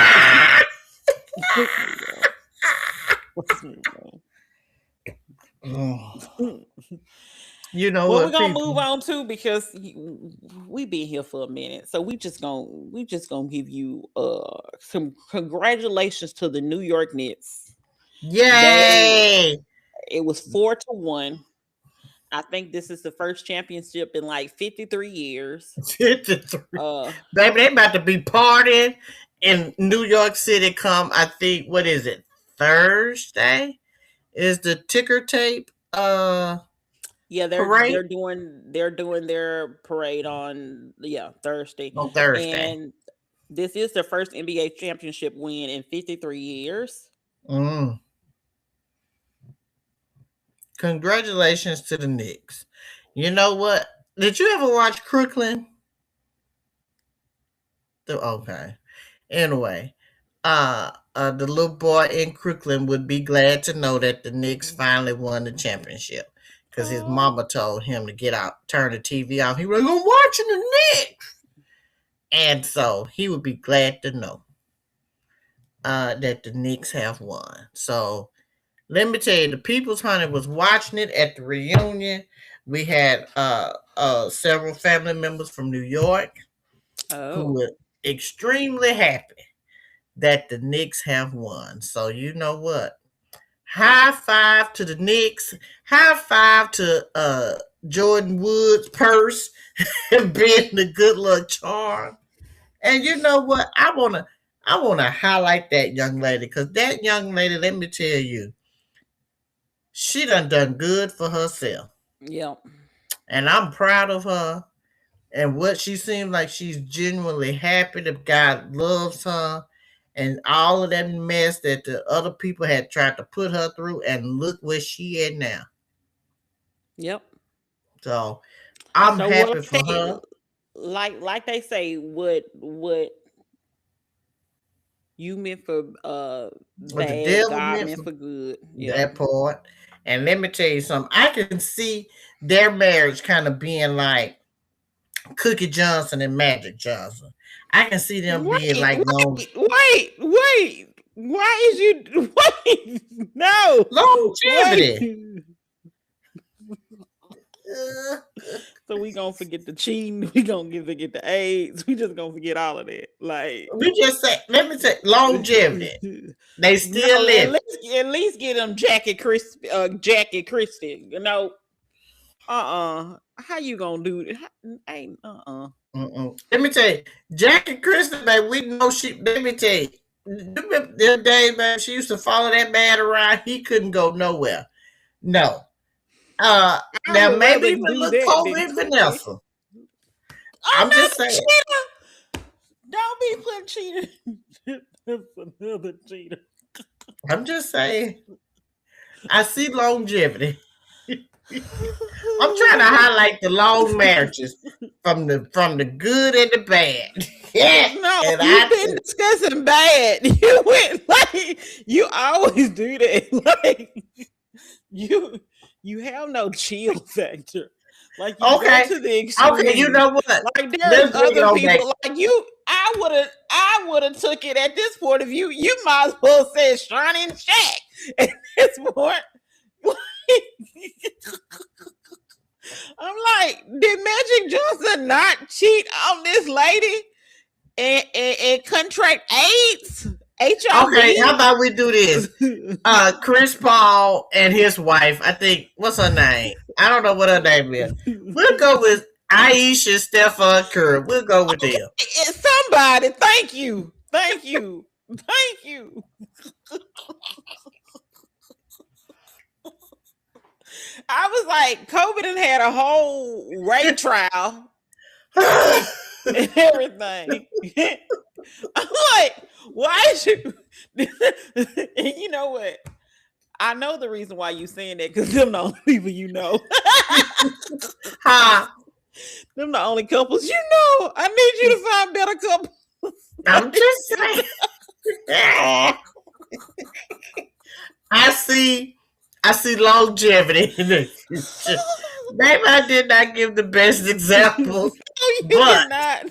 on. Let's move on. You know Well, we're what, gonna move people? on too because we been here for a minute, so we just gonna give you some congratulations to the New York Knicks. They Yay! it was 4-1. I think this is the first championship in like 53 years. 53. Uh, Baby, they about to be partying in New York City come, I think, what is it? Thursday? Is the ticker tape yeah, they're parade they're doing they're doing their parade on Thursday, on Thursday? and this is their first NBA championship win in 53 years. Mm. Congratulations to the Knicks. You know what? Did you ever watch Crooklyn? Okay. Anyway, the little boy in Crooklyn would be glad to know that the Knicks finally won the championship because his Oh, mama told him to get out, turn the TV off. He was like, I'm watching the Knicks. And so he would be glad to know that the Knicks have won. So let me tell you, the People's Honey was watching it at the reunion. We had several family members from New York who oh, were extremely happy that the Knicks have won. So you know what? High five to the Knicks. High five to Jordan Woods' purse being the good luck charm. And you know what? I want to highlight that young lady because that young lady, let me tell you, she done good for herself. Yep. And I'm proud of her. And what she seems like she's genuinely happy that God loves her and all of that mess that the other people had tried to put her through. And look where she at now. Yep. So I'm So what happy for they her. like they say, what you meant for What the bad, devil God meant meant for for good. Yep. that part. And let me tell you something. I can see their marriage kind of being like Cookie Johnson and Magic Johnson. I can see them being Wait, like long wait. Why is you wait? No. longevity. Wait. Uh, So we gonna forget the cheating. We gonna forget the AIDS. We just gonna forget all of that. Like, we just say, let me say longevity. They still no, live. at least get them Jackie Christie. You know, how you gonna do it? Ain't Let me tell you, Jackie Christie, man, we know she. Let me tell you, the other day, man, she used to follow that man around. He couldn't go nowhere. No. I Now would maybe rather even do look that Cole than and cooking. Vanessa. I'm Another just saying. cheater. Don't be putting cheater. That's another cheater. I'm just saying. I see longevity. I'm trying to highlight the long marriages from the good and the bad. Yeah, No, and you've I been discussing bad. You went like you always do that. Like you you have no chill factor. Like you go okay, to the okay. You extreme. know what? Like there's Let's bring it other on back. people like you. I would have took it at this point of view. You might as well say Shawnee and Shaq at this point. I'm like, did Magic Johnson not cheat on this lady and contract AIDS? Okay, how HIV? about we do this? Chris Paul and his wife. I think what's her name? I don't know what her name is. We'll go with Aisha Stephen Curry. We'll go with them. Somebody, thank you. Thank you. Thank you. I was like, COVID and had a whole rape trial and everything. I'm like, why is you? And you know what? I know the reason why you saying that because them the only people you know. Ha! Them the only couples you know. I need you to find better couples. I'm just saying. I see. I see longevity in the future. Maybe I did not give the best examples, You but did not.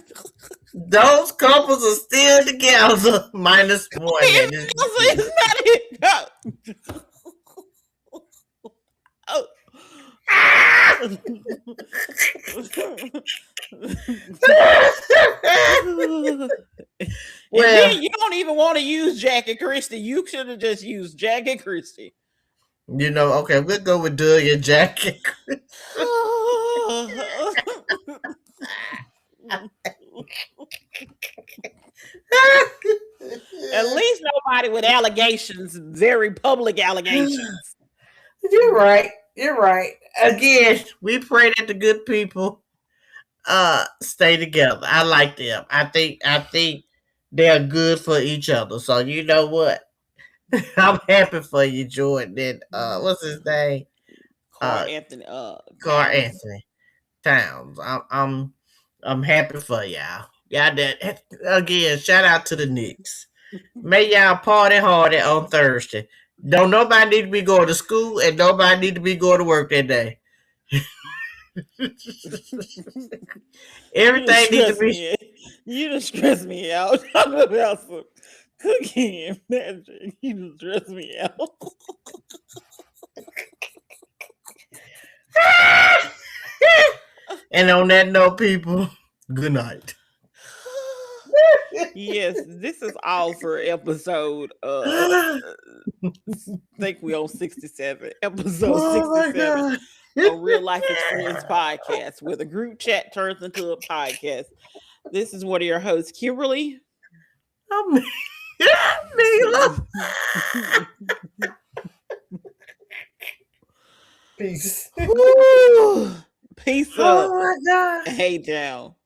those couples are still together, minus one. That is It's not it. No. Oh. And well, then you don't even want to use Jackie Christie. You should have just used Jackie Christie. okay, we'll go with Doug and Jackie. At least nobody with allegations, very public allegations. You're right. You're right. Again, we pray that the good people stay together. I like them. I think they're good for each other. So you know what? I'm happy for you, Jordan. And what's his name? Car Uh Anthony Car Towns. Anthony Towns. I'm happy for y'all. Y'all that again, shout out to the Knicks. May y'all party hardy on Thursday. Don't nobody need to be going to school and nobody need to be going to work that day. You just Everything needs to stress be me. You just stress me out. Talking about some cooking and magic. You just stress me out. And on that note, people, good night. Yes, this is all for episode I think we on 67. Episode Oh my 67 god. of Real Life is Friends podcast, where the group chat turns into a podcast. This is one of your hosts, Kimberly. I'm Meela. Peace. Whew. Peace up. Oh my God. Hey, Joe.